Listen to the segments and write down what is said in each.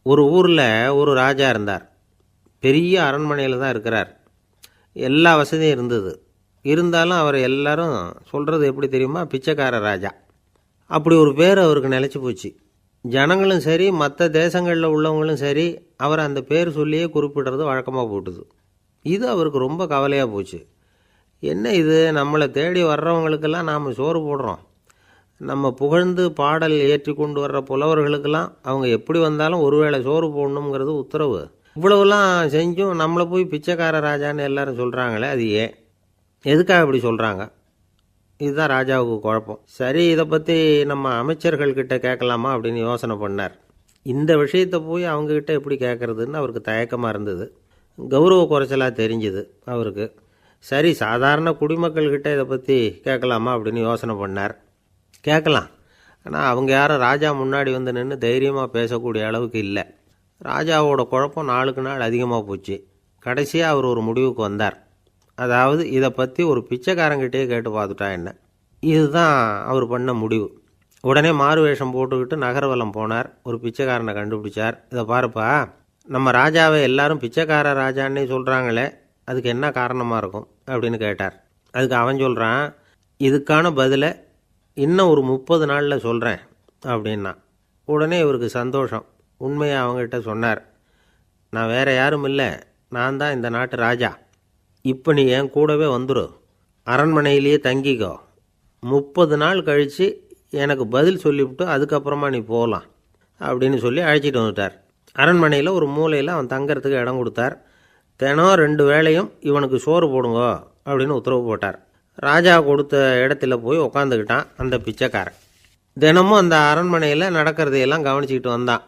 ஒரு ஊரில் ஒரு ராஜா இருந்தார். பெரிய அரண்மனையில் தான் இருக்கிறார். எல்லா வசதியும் இருந்தது. இருந்தாலும் அவர் எல்லாரும் சொல்கிறது எப்படி தெரியுமா? பிச்சைக்கார ராஜா. அப்படி ஒரு பேர் அவருக்கு நிலச்சி போச்சு. ஜனங்களும் சரி, மற்ற தேசங்களில் உள்ளவங்களும் சரி, அவர் அந்த பேர் சொல்லியே குறிப்பிடுறது வழக்கமாக போட்டுது. இது அவருக்கு ரொம்ப கவலையாக போச்சு. என்ன இது, நம்மளை தேடி வர்றவங்களுக்கெல்லாம் நாம் சோறு போடுறோம். நம்ம புகழ்ந்து பாடல் ஏற்றி கொண்டு வர்ற புலவர்களுக்கெல்லாம் அவங்க எப்படி வந்தாலும் ஒருவேளை சோறு போடணுங்கிறது உத்தரவு. இவ்வளவுலாம் செஞ்சும் நம்மளை போய் பிச்சைக்கார ராஜான்னு எல்லாரும் சொல்கிறாங்களே, அது ஏன்? எதுக்காக இப்படி சொல்கிறாங்க? இதுதான் ராஜாவுக்கு குழப்பம். சரி, இதை பற்றி நம்ம அமைச்சர்கள்கிட்ட கேட்கலாமா அப்படின்னு யோசனை பண்ணார். இந்த விஷயத்தை போய் அவங்கக்கிட்ட எப்படி கேட்குறதுன்னு அவருக்கு தயக்கமாக இருந்தது. கௌரவ குறைச்சலாக தெரிஞ்சுது அவருக்கு. சரி, சாதாரண குடிமக்கள்கிட்ட இதை பற்றி கேட்கலாமா அப்படின்னு யோசனை பண்ணார். கேட்கலாம். ஆனால் அவங்க யாரும் ராஜா முன்னாடி வந்து நின்று தைரியமாக பேசக்கூடிய அளவுக்கு இல்லை. ராஜாவோட குழப்பம் நாளுக்கு நாள் அதிகமாக போச்சு. கடைசியாக அவர் ஒரு முடிவுக்கு வந்தார். அதாவது இதை பற்றி ஒரு பிச்சைக்காரங்கிட்டே கேட்டு பார்த்துட்டா என்ன. இதுதான் அவர் பண்ண முடிவு. உடனே மாறு வேஷம் போட்டுக்கிட்டு நகர்வலம் போனார். ஒரு பிச்சைக்காரனை கண்டுபிடிச்சார். இதை பாருப்பா, நம்ம ராஜாவை எல்லாரும் பிச்சைக்கார ராஜான்னே சொல்கிறாங்களே, அதுக்கு என்ன காரணமாக இருக்கும் அப்படின்னு கேட்டார். அதுக்கு அவன் சொல்கிறான், இதுக்கான பதிலை இன்னும் ஒரு 30 நாளில் சொல்கிறேன் அப்படின்னா. உடனே இவருக்கு சந்தோஷம். உண்மையை அவங்ககிட்ட சொன்னார். நான் வேறு யாரும் இல்லை, நான் தான் இந்த நாட்டு ராஜா. இப்போ நீ என் கூடவே வந்துடு, அரண்மனையிலேயே தங்கிக்கோ. 30 நாள் கழித்து எனக்கு பதில் சொல்லிவிட்டு அதுக்கப்புறமா நீ போகலாம் அப்படின்னு சொல்லி அழைச்சிட்டு வந்துட்டார். அரண்மனையில் ஒரு மூலையில் அவன் தங்கறதுக்கு இடம் கொடுத்தார். தினம் 2 வேளையும் இவனுக்கு சோறு போடுங்க அப்படின்னு உத்தரவு போட்டார். ராஜா கொடுத்த இடத்துல போய் உக்காந்துக்கிட்டான் அந்த பிச்சைக்காரன். தினமும் அந்த அரண்மனையில் நடக்கிறதையெல்லாம் கவனிச்சிக்கிட்டு வந்தான்.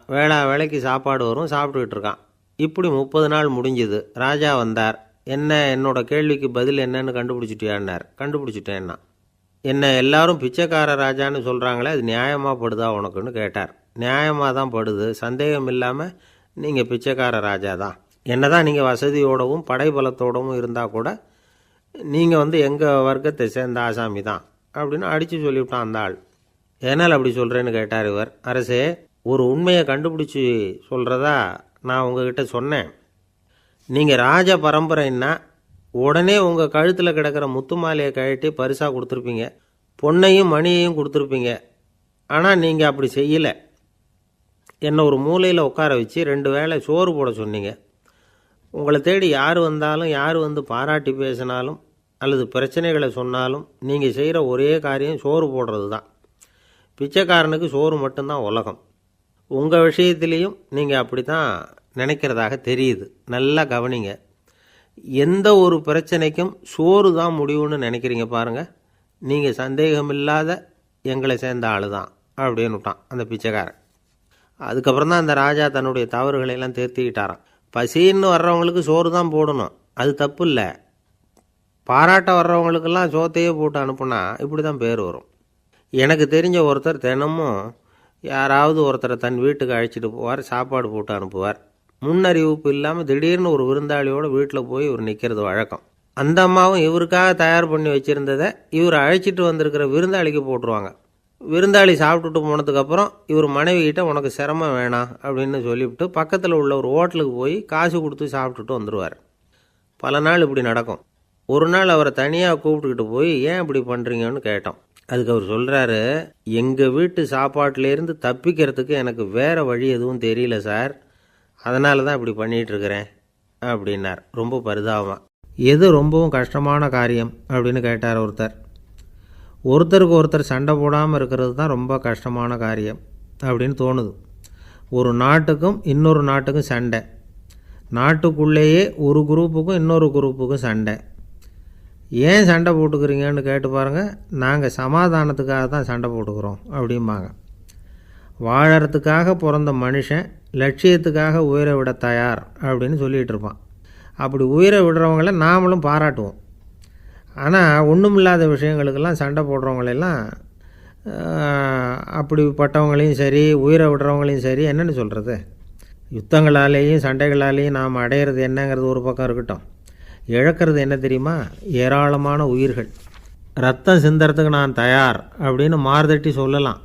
வேளைக்கு சாப்பாடு வரும், சாப்பிட்டுக்கிட்டு இருக்கான். இப்படி 30 நாள் முடிஞ்சுது. ராஜா வந்தார். என்ன, என்னோட கேள்விக்கு பதில் என்னன்னு கண்டுபிடிச்சிட்டியான்னார். கண்டுபிடிச்சிட்டேன்னா. என்ன எல்லாரும் பிச்சைக்கார ராஜான்னு சொல்கிறாங்களே, அது நியாயமாக படுதா உனக்குன்னு கேட்டார். நியாயமாக தான் படுது, சந்தேகம் இல்லாமல் நீங்கள் பிச்சைக்கார ராஜா தான். என்ன தான் நீங்கள் வசதியோடவும் படைபலத்தோடவும் இருந்தால் கூட நீங்கள் எங்கள் வர்க்கத்தை சேர்ந்த ஆசாமி தான் அப்படின்னு அடித்து சொல்லிவிட்டான் அந்த ஆள். ஏனால் அப்படி சொல்கிறேன்னு கேட்டார் இவர். அரசே, ஒரு உண்மையை கண்டுபிடிச்சி சொல்கிறதா நான் உங்ககிட்ட சொன்னேன். நீங்கள் ராஜ பரம்பரைன்னா உடனே உங்கள் கழுத்தில் கிடக்கிற முத்து மாலையை கழட்டி பரிசாக கொடுத்துருப்பீங்க, பொன்னையும் மணியையும் கொடுத்துருப்பீங்க. ஆனால் நீங்கள் அப்படி செய்யலை. என்னை ஒரு மூலையில் உட்கார வச்சு 2 வேளை சோறு போட சொன்னீங்க. உங்களை தேடி யார் வந்தாலும், யார் பாராட்டி பேசினாலும் அல்லது பிரச்சனைகளை சொன்னாலும் நீங்கள் செய்கிற ஒரே காரியம் சோறு போடுறது தான். பிச்சைக்காரனுக்கு சோறு மட்டும்தான் உலகம். உங்கள் விஷயத்துலேயும் நீங்கள் அப்படி தான் நினைக்கிறதாக தெரியுது. நல்லா கவனிங்க. எந்த ஒரு பிரச்சனைக்கும் சோறு தான் முடிவுன்னு நினைக்கிறீங்க பாருங்கள். நீங்கள் சந்தேகமில்லாத எங்களை சேர்ந்த ஆள் தான் அப்படின்னு விட்டான் அந்த பிச்சைக்காரன். அதுக்கப்புறம் தான் அந்த ராஜா தன்னுடைய தவறுகளையெல்லாம் திருத்திக்கிட்டாரான். பசின்னு வர்றவங்களுக்கு சோறு தான் போடணும், அது தப்பு இல்லை. பாராட்ட வர்றவங்களுக்கெல்லாம் சோத்தையே போட்டு அனுப்புனா இப்படி தான் பேர் வரும். எனக்கு தெரிஞ்ச ஒருத்தர் தினமும் யாராவது ஒருத்தரை தன் வீட்டுக்கு அழைச்சிட்டு போவார், சாப்பாடு போட்டு அனுப்புவார். முன்னறிவிப்பு இல்லாமல் திடீர்னு ஒரு விருந்தாளியோட வீட்டில் போய் இவர் நிற்கிறது வழக்கம். அந்த அம்மாவும் இவருக்காக தயார் பண்ணி வச்சுருந்ததை இவர் அழைச்சிட்டு வந்திருக்கிற விருந்தாளிக்கு போட்டுருவாங்க. விருந்தாளி சாப்பிட்டுட்டு போனதுக்கப்புறம் இவர் மனைவிகிட்ட உனக்கு சிரமம் வேணாம் அப்படின்னு சொல்லிவிட்டு பக்கத்தில் உள்ள ஒரு ஹோட்டலுக்கு போய் காசு கொடுத்து சாப்பிட்டுட்டு வந்துடுவார். பல நாள் இப்படி நடக்கும். ஒரு நாள் அவரை தனியாக கூப்பிட்டுக்கிட்டு போய் ஏன் இப்படி பண்ணுறீங்கன்னு கேட்டோம். அதுக்கு அவர் சொல்கிறாரு, எங்கள் வீட்டு சாப்பாட்டிலேருந்து தப்பிக்கிறதுக்கு எனக்கு வேறு வழி எதுவும் தெரியல சார், அதனால தான் இப்படி பண்ணிகிட்ருக்கிறேன் அப்படின்னார் ரொம்ப பரிதாபமாக. எது ரொம்பவும் கஷ்டமான காரியம் அப்படின்னு கேட்டார் ஒருத்தர். ஒருத்தருக்கு ஒருத்தர் சண்டை போடாமல் இருக்கிறது தான் ரொம்ப கஷ்டமான காரியம் அப்படின்னு தோணுது. ஒரு நாட்டுக்கும் இன்னொரு நாட்டுக்கும் சண்டை, நாட்டுக்குள்ளேயே ஒரு குரூப்புக்கும் இன்னொரு குரூப்புக்கும் சண்டை. ஏன் சண்டை போட்டுக்கிறீங்கன்னு கேட்டு பாருங்கள். நாங்கள் சமாதானத்துக்காக தான் சண்டை போட்டுக்கிறோம் அப்படிம்பாங்க. வாழறதுக்காக பிறந்த மனுஷன் லட்சியத்துக்காக உயிரை விட தயார் அப்படின்னு சொல்லிகிட்டு இருப்பான். அப்படி உயிரை விடுறவங்கள நாமளும் பாராட்டுவோம். ஆனால் ஒன்றுமில்லாத விஷயங்களுக்கெல்லாம் சண்டை போடுறவங்களெல்லாம், அப்படிப்பட்டவங்களையும் சரி உயிரை விடுறவங்களையும் சரி என்னென்னு சொல்கிறது, யுத்தங்களாலேயும் சண்டைகளாலேயும் நாம் அடையிறது என்னங்கிறது ஒரு பக்கம் இருக்கட்டும், இழக்கிறது என்ன தெரியுமா? ஏராளமான உயிர்கள். ரத்தம் சிந்துறதுக்கு நான் தயார் அப்படின்னு மார்தட்டி சொல்லலாம்.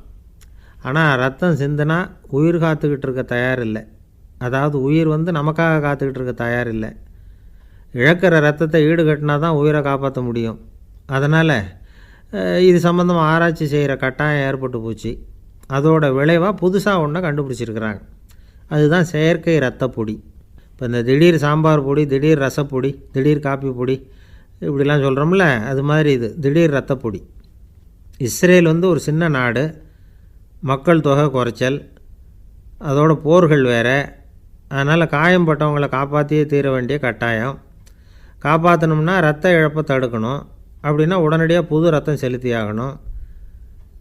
ஆனால் ரத்தம் சிந்தினா உயிர் காத்துக்கிட்டு இருக்க தயார் இல்லை. அதாவது உயிர் வந்து நமக்காக காத்துக்கிட்டு இருக்க தயார் இல்லை. இழக்கிற ரத்தத்தை ஈடுகட்டினா தான் உயிரை காப்பாற்ற முடியும். அதனால் இது சம்மந்தமாக ஆராய்ச்சி செய்கிற கட்டாயம் ஏற்பட்டு போச்சு. அதோட விளைவாக புதுசாக ஒன்றை கண்டுபிடிச்சிருக்கிறாங்க. அதுதான் செயற்கை ரத்தப்பொடி. இப்போ இந்த திடீர் சாம்பார் பொடி, திடீர் ரசப்பொடி, திடீர் காப்பி பொடி இப்படிலாம் சொல்கிறோம்ல, அது மாதிரி இது திடீர் ரத்தப்பொடி. இஸ்ரேல் வந்து ஒரு சின்ன நாடு, மக்கள் தொகை குறைச்சல், அதோட போர்கள் வேறு. அதனால் காயம்பட்டவங்களை காப்பாற்றியே தீர வேண்டிய கட்டாயம். காப்பாற்றணும்னா ரத்த இழப்பை தடுக்கணும். அப்படின்னா உடனடியாக புது ரத்தம் செலுத்தி ஆகணும்.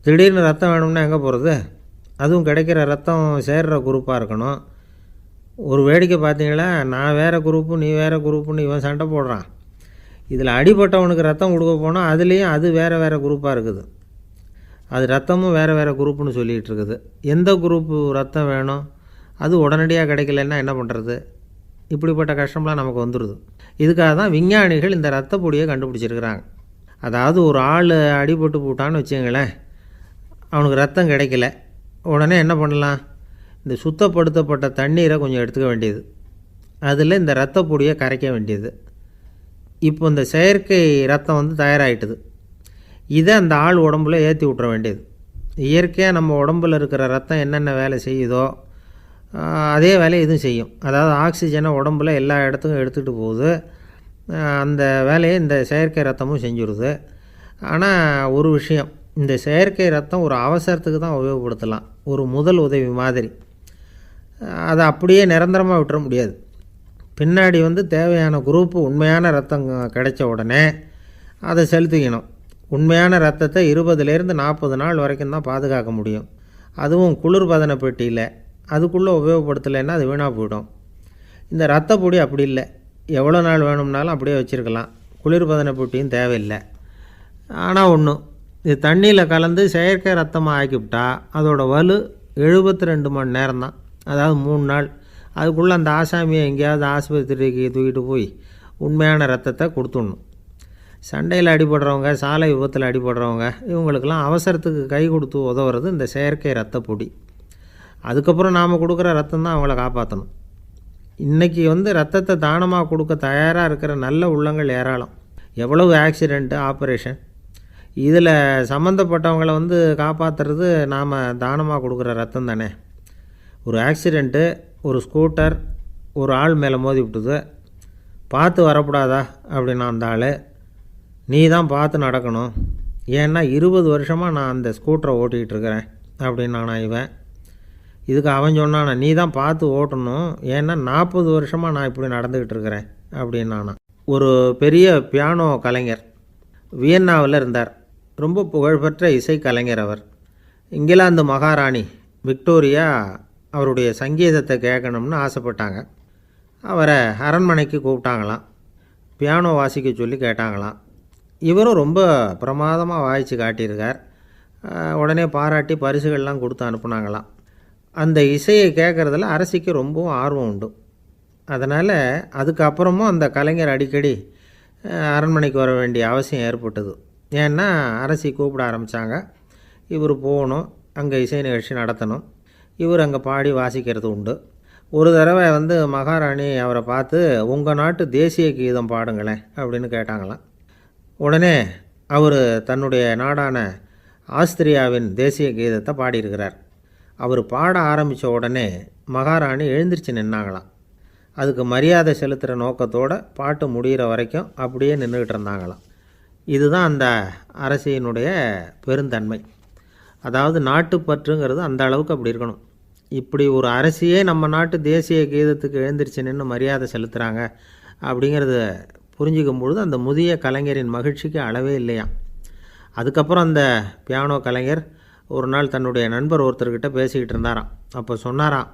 திடீர்னு ரத்தம் வேணும்னா எங்கே போகிறது? அதுவும் கிடைக்கிற ரத்தம் சேர்கிற குரூப்பாக இருக்கணும். ஒரு வேடிக்கை பார்த்தீங்களா, நான் வேறு குரூப்பு நீ வேறு குரூப்புன்னு இவன் சண்டை போடுறான். இதில் அடிபட்டவனுக்கு ரத்தம் கொடுக்க போனால் அதுலேயும் அது வேறு வேறு குரூப்பாக இருக்குது. அது ரத்தமும் வேறு வேறு குரூப்புன்னு சொல்லிகிட்டு இருக்குது. எந்த குரூப்பு ரத்தம் வேணும்? அது உடனடியாக கிடைக்கலன்னா என்ன பண்ணுறது? இப்படிப்பட்ட கஷ்டம்லாம் நமக்கு வந்துடுது. இதுக்காக தான் விஞ்ஞானிகள் இந்த ரத்த பொடியை கண்டுபிடிச்சிருக்கிறாங்க. அதாவது ஒரு ஆள் அடிபட்டு போட்டான்னு வச்சுங்களேன், அவனுக்கு ரத்தம் கிடைக்கல. உடனே என்ன பண்ணலாம்? இந்த சுத்தப்படுத்தப்பட்ட தண்ணீரை கொஞ்சம் எடுத்துக்க வேண்டியது, அதில் இந்த ரத்த பொடியை கரைக்க வேண்டியது. இப்போ இந்த செயற்கை ரத்தம் வந்து தயாராகிட்டுது. இதை அந்த ஆள் உடம்புல ஏற்றி விட்டுற வேண்டியது. இயற்கையாக நம்ம உடம்பில் இருக்கிற ரத்தம் என்னென்ன வேலை செய்யுதோ அதே வேலையை இதுவும் செய்யும். அதாவது ஆக்சிஜனை உடம்புல எல்லா இடத்துக்கும் எடுத்துகிட்டு போகுது. அந்த வேலையை இந்த செயற்கை ரத்தமும் செஞ்சுருது. ஆனால் ஒரு விஷயம், இந்த செயற்கை ரத்தம் ஒரு அவசரத்துக்கு தான் உபயோகப்படுத்தலாம், ஒரு முதல் உதவி மாதிரி. அதை அப்படியே நிரந்தரமாக விட்டுற முடியாது. பின்னாடி வந்து தேவையான குரூப்பு உண்மையான ரத்தம் கிடைச்ச உடனே அதை செலுத்திக்கணும். உண்மையான ரத்தத்தை 20லேருந்து 40 நாள் வரைக்கும் தான் பாதுகாக்க முடியும். அதுவும் குளிர்பதன பெட்டியில். அதுக்குள்ளே உபயோகப்படுத்தலைன்னா அது வீணாக போயிடும். இந்த ரத்த பொடி அப்படி இல்லை, எவ்வளோ நாள் வேணும்னாலும் அப்படியே வச்சுருக்கலாம். குளிர்பதன பெட்டியும் தேவையில்லை. ஆனால் ஒன்று, இது தண்ணியில் கலந்து செயற்கை ரத்தமாக ஆக்கிவிட்டா அதோட வலு 72 மணி நேரம் தான், அதாவது 3 நாள். அதுக்குள்ளே அந்த ஆசாமியை எங்கேயாவது ஆஸ்பத்திரிக்கு தூக்கிட்டு போய் உண்மையான ரத்தத்தை கொடுத்துடணும். சண்டையில் அடிபடுறவங்க, சாலை விபத்தில் அடிபடுறவங்க, இவங்களுக்கெல்லாம் அவசரத்துக்கு கை கொடுத்து உதவுறது இந்த செயற்கை ரத்த பொடி. அதுக்கப்புறம் நாம் கொடுக்குற ரத்தம் தான் அவங்கள காப்பாற்றணும். இன்றைக்கி வந்து ரத்தத்தை தானமாக கொடுக்க தயாராக இருக்கிற நல்ல உள்ளங்கள் ஏராளம். எவ்வளவு ஆக்சிடெண்ட்டு, ஆப்ரேஷன், இதில் சம்மந்தப்பட்டவங்களை வந்து காப்பாற்றுறது நாம் தானமாக கொடுக்குற ரத்தம் தானே. ஒரு ஆக்சிடெண்ட்டு, ஒரு ஸ்கூட்டர் ஒரு ஆள் மேலே மோதி விட்டுது, பார்த்து வரக்கூடாதா அப்படின்னா அந்த ஆள், நீ தான் பார்த்து நடக்கணும், ஏன்னா 20 வருஷமாக நான் அந்த ஸ்கூட்டரை ஓட்டிகிட்டு இருக்கிறேன் அப்படின்னானா இவன். இதுக்கு அவன் சொன்னானா, நீ தான் பார்த்து ஓட்டணும், ஏன்னா 40 வருஷமாக நான் இப்படி நடந்துக்கிட்டு இருக்கிறேன் அப்படின்னானா. ஒரு பெரிய பியானோ கலைஞர் வியன்னாவில் இருந்தார். ரொம்ப புகழ்பெற்ற இசை கலைஞர் அவர். இங்கிலாந்து மகாராணி விக்டோரியா அவருடைய சங்கீதத்தை கேட்கணும்னு ஆசைப்பட்டாங்க. அவரை அரண்மனைக்கு கூப்பிட்டாங்களாம். பியானோ வாசிக்க சொல்லி கேட்டாங்களாம். இவரும் ரொம்ப பிரமாதமாக வாய்ச்சி காட்டியிருக்கார். உடனே பாராட்டி பரிசுகள்லாம் கொடுத்து அனுப்புனாங்களாம். அந்த இசையை கேட்குறதுல அரசிக்கு ரொம்பவும் ஆர்வம் உண்டு. அதனால் அதுக்கப்புறமும் அந்த கலைஞர் அடிக்கடி அரண்மனைக்கு வர வேண்டிய அவசியம் ஏற்பட்டது. ஏன்னா அரசி கூப்பிட ஆரம்பித்தாங்க. இவர் போகணும், அங்கே இசை நிகழ்ச்சி நடத்தணும். இவர் அங்கே பாடி வாசிக்கிறது உண்டு. ஒரு தடவை வந்து மகாராணி அவரை பார்த்து, உங்கள் நாட்டு தேசிய கீதம் பாடுங்களேன் அப்படின்னு கேட்டாங்களாம். உடனே அவர் தன்னுடைய நாடான ஆஸ்திரியாவின் தேசிய கீதத்தை பாடியிருக்கிறார். அவர் பாட ஆரம்பித்த உடனே மகாராணி எழுந்திரிச்சு நின்னாங்களாம். அதுக்கு மரியாதை செலுத்துகிற நோக்கத்தோடு பாட்டு முடிகிற வரைக்கும் அப்படியே நின்றுக்கிட்டு இருந்தாங்களாம். இதுதான் அந்த அரசியினுடைய பெருந்தன்மை. அதாவது நாட்டுப்பற்றுங்கிறது அந்த அளவுக்கு அப்படி இருக்கணும். இப்படி ஒரு அரசியே நம்ம நாட்டு தேசிய கீதத்துக்கு எழுந்திரிச்சு நின்று மரியாதை செலுத்துகிறாங்க அப்படிங்கிறத புரிஞ்சிக்கும் பொழுது அந்த முதிய கலைஞரின் மகிழ்ச்சிக்கு அளவே இல்லையாம். அதுக்கப்புறம் அந்த பியானோ கலைஞர் ஒரு நாள் தன்னுடைய நண்பர் ஒருத்தர்கிட்ட பேசிக்கிட்டு இருந்தாராம். அப்போ சொன்னாராம்,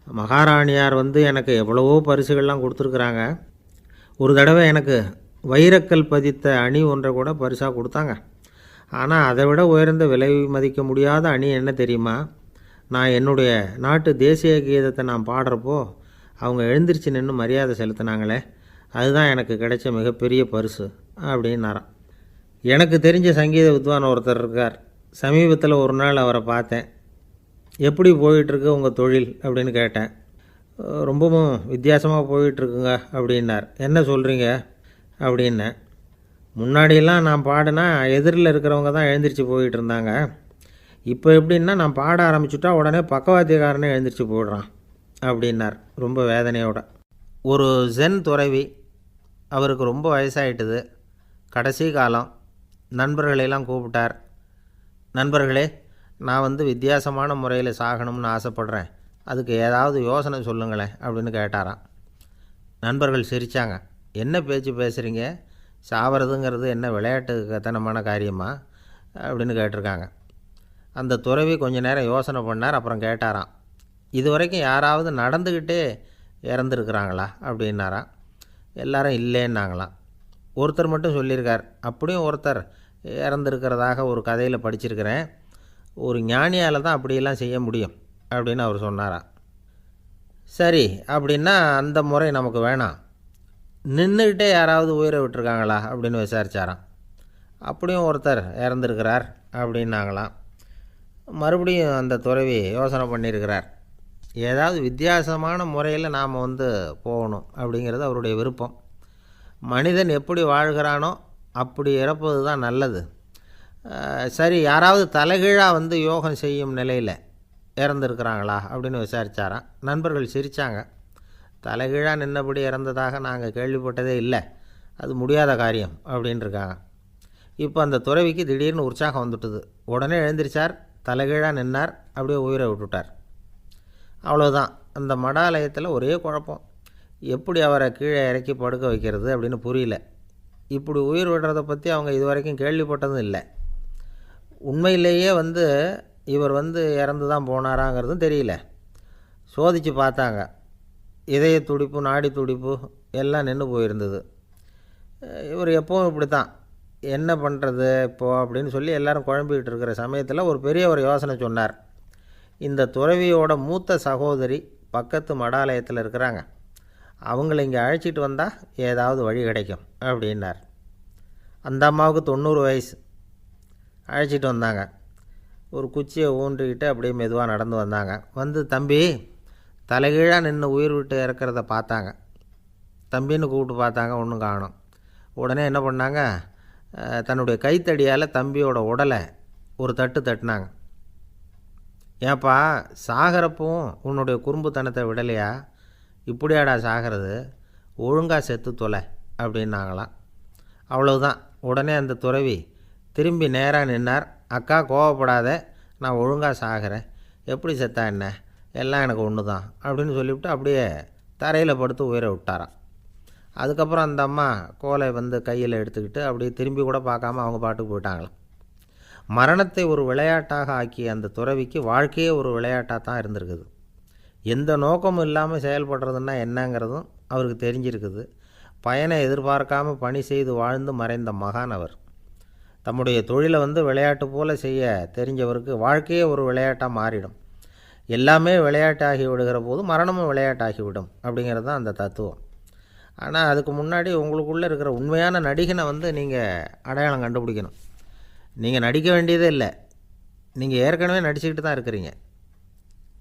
மகாராணியார் வந்து எனக்கு எவ்வளவோ பரிசுகள்லாம் கொடுத்துருக்குறாங்க. ஒரு தடவை எனக்கு வைரக்கல் பதித்த அணி ஒன்றை கூட பரிசாக கொடுத்தாங்க. ஆனால் அதை விட உயர்ந்த விலை மதிக்க முடியாத அணி என்ன தெரியுமா? நான் என்னுடைய நாட்டு தேசிய கீதத்தை நான் பாடுறப்போ அவங்க எழுந்திரிச்சு நின்று மரியாதை செலுத்தினாங்களே, அதுதான் எனக்கு கிடைச்ச மிகப்பெரிய பரிசு அப்படின்னாராம். எனக்கு தெரிஞ்ச சங்கீத வித்வான் ஒருத்தர் இருக்கார். சமீபத்தில் ஒரு நாள் அவரை பார்த்தேன். எப்படி போயிட்டுருக்கு உங்கள் தொழில் அப்படின்னு கேட்டேன். ரொம்பவும் வித்தியாசமாக போயிட்டுருக்குங்க அப்படின்னார். என்ன சொல்கிறீங்க அப்படின்னேன். முன்னாடியெல்லாம் நான் பாடினா எதிரில் இருக்கிறவங்க தான் எழுந்திரிச்சு போயிட்டு இருந்தாங்க. இப்போ எப்படின்னா நான் பாட ஆரம்பிச்சுட்டா உடனே பக்கவாத்தியக்காரனே எழுந்திரிச்சு போயிடுறான் அப்படின்னார் ரொம்ப வேதனையோட. ஒரு ஜென் துறவி, அவருக்கு ரொம்ப வயசாகிட்டுது, கடைசி காலம். நண்பர்களெல்லாம் கூப்பிட்டார். நண்பர்களே, நான் வித்தியாசமான முறையில் சாகணும்னு ஆசைப்பட்றேன், அதுக்கு ஏதாவது யோசனை சொல்லுங்களேன் அப்படின்னு கேட்டாராம். நண்பர்கள் சிரித்தாங்க. என்ன பேச்சு பேசுகிறீங்க, சாவறதுங்கிறது என்ன விளையாட்டுத்தனமான காரியமா அப்படின்னு கேட்டிருக்காங்க. அந்த துறவி கொஞ்ச நேரம் யோசனை பண்ணார். அப்புறம் கேட்டாராம், இது வரைக்கும் யாராவது நடந்துக்கிட்டே இறந்துருக்குறாங்களா அப்படின்னாராம். எல்லாரும் இல்லைன்னாங்களாம். ஒருத்தர் மட்டும் சொல்லியிருக்கார், அப்படியும் ஒருத்தர் இறந்துருக்கிறதாக ஒரு கதையில் படிச்சிருக்கிறேன், ஒரு ஞானியால் தான் அப்படியெல்லாம் செய்ய முடியும் அப்படின்னு அவர் சொன்னாராம். சரி, அப்படின்னா அந்த முறை நமக்கு வேணாம், நின்றுக்கிட்டே யாராவது உயிரை விட்டுருக்காங்களா அப்படின்னு விசாரித்தாராம். அப்படியும் ஒருத்தர் இறந்துருக்கிறார் அப்படின்னாங்களாம். மறுபடியும் அந்த துறவி யோசனை பண்ணியிருக்கிறார். ஏதாவது வித்தியாசமான முறையில் நாம் போகணும் அப்படிங்கிறது அவருடைய விருப்பம். மனிதன் எப்படி வாழ்கிறானோ அப்படி இறப்பது தான் நல்லது. சரி, யாராவது தலைகீழாக யோகம் செய்யும் நிலையில் இறந்துருக்கிறாங்களா அப்படின்னு விசாரித்தாராம். நண்பர்கள் சிரித்தாங்க. தலைகீழாக நின்னபடி இறந்ததாக நாங்கள் கேள்விப்பட்டதே இல்லை, அது முடியாத காரியம் அப்படின்ட்டுருக்காங்க. இப்போ அந்த துறவிக்கு திடீர்னு உற்சாகம் வந்துட்டுது. உடனே எழுந்திரிச்சார், தலைகீழாக நின்னார், அப்படியே உயிரை விட்டுட்டார். அவ்வளோதான். அந்த மடாலயத்தில் ஒரே குழப்பம், எப்படி அவரை கீழே இறக்கி படுக்க வைக்கிறது அப்படின்னு புரியல. இப்படி உயிர் விடுறதை பற்றி அவங்க இது வரைக்கும் கேள்விப்பட்டதும் இல்லை. உண்மையிலேயே இவர் இறந்து தான் போனாராங்கிறதும் தெரியல. சோதித்து பார்த்தாங்க. இதய துடிப்பு, நாடி துடிப்பு எல்லாம் நின்று போயிருந்தது. இவர் எப்பவும் இப்படி தான், என்ன பண்ணுறது இப்போது அப்படின்னு சொல்லி எல்லோரும் குழம்பிக்கிட்டு இருக்கிற சமயத்தில் ஒரு பெரிய ஒரு யோசனை சொன்னார். இந்த துறவியோட மூத்த சகோதரி பக்கத்து மடாலயத்தில் இருக்கிறாங்க, அவங்கள இங்கே அழைச்சிட்டு வந்தால் ஏதாவது வழி கிடைக்கும் அப்படின்னார். அந்த அம்மாவுக்கு 90 வயசு. அழைச்சிட்டு வந்தாங்க. ஒரு குச்சியை ஊன்றிக்கிட்டு அப்படியே மெதுவாக நடந்து வந்தாங்க. தம்பி, தலைகீழாக நின்று உயிர் விட்டு இறக்கிறத பார்த்தாங்க. தம்பின்னு கூப்பிட்டு பார்த்தாங்க, ஒன்றும் காணோம். உடனே என்ன பண்ணாங்க, தன்னுடைய கைத்தடியால் தம்பியோட உடலை ஒரு தட்டு தட்டினாங்க. ஏப்பா, சாகிறப்பவும் உன்னுடைய குறும்புத்தனத்தை விடலையா, இப்படியாடா சாகிறது, ஒழுங்காக செத்து தொலை அப்படின்னாங்களாம். அவ்வளவுதான். உடனே அந்த துறவி திரும்பி நேராக நின்னார். அக்கா, கோவப்படாத, நான் ஒழுங்காக சாகிறேன், எப்படி செத்தா என்ன, எல்லாம் எனக்கு ஒன்று தான் அப்படின்னு சொல்லிவிட்டு அப்படியே தரையில் படுத்து உயிரை விட்டாராம். அதுக்கப்புறம் அந்த அம்மா கோலை கையில் எடுத்துக்கிட்டு அப்படியே திரும்பி கூட பார்க்காம அவங்க பாட்டுக்கு போயிட்டாங்களாம். மரணத்தை ஒரு விளையாட்டாக ஆக்கிய அந்த துறவிக்கு வாழ்க்கையே ஒரு விளையாட்டாக தான் இருந்திருக்குது. எந்த நோக்கமும் இல்லாமல் செயல்படுறதுன்னா என்னங்கிறதும் அவருக்கு தெரிஞ்சிருக்குது. பயனை எதிர்பார்க்காமல் பணி செய்து வாழ்ந்து மறைந்த மகான் அவர். தம்முடைய தொழிலை விளையாட்டு போல் செய்ய தெரிஞ்சவருக்கு வாழ்க்கையே ஒரு விளையாட்டாக மாறிடும். எல்லாமே விளையாட்டாகி விடுகிற போது மரணமும் விளையாட்டாகிவிடும் அப்படிங்கிறது தான் அந்த தத்துவம். ஆனால் அதுக்கு முன்னாடி உங்களுக்குள்ளே இருக்கிற உண்மையான நடிகனை நீங்கள் அடையாளம் கண்டுபிடிக்கணும். நீங்கள் நடிக்க வேண்டியதே இல்லை, நீங்கள் ஏற்கனவே நடிச்சுக்கிட்டு தான் இருக்கிறீங்க.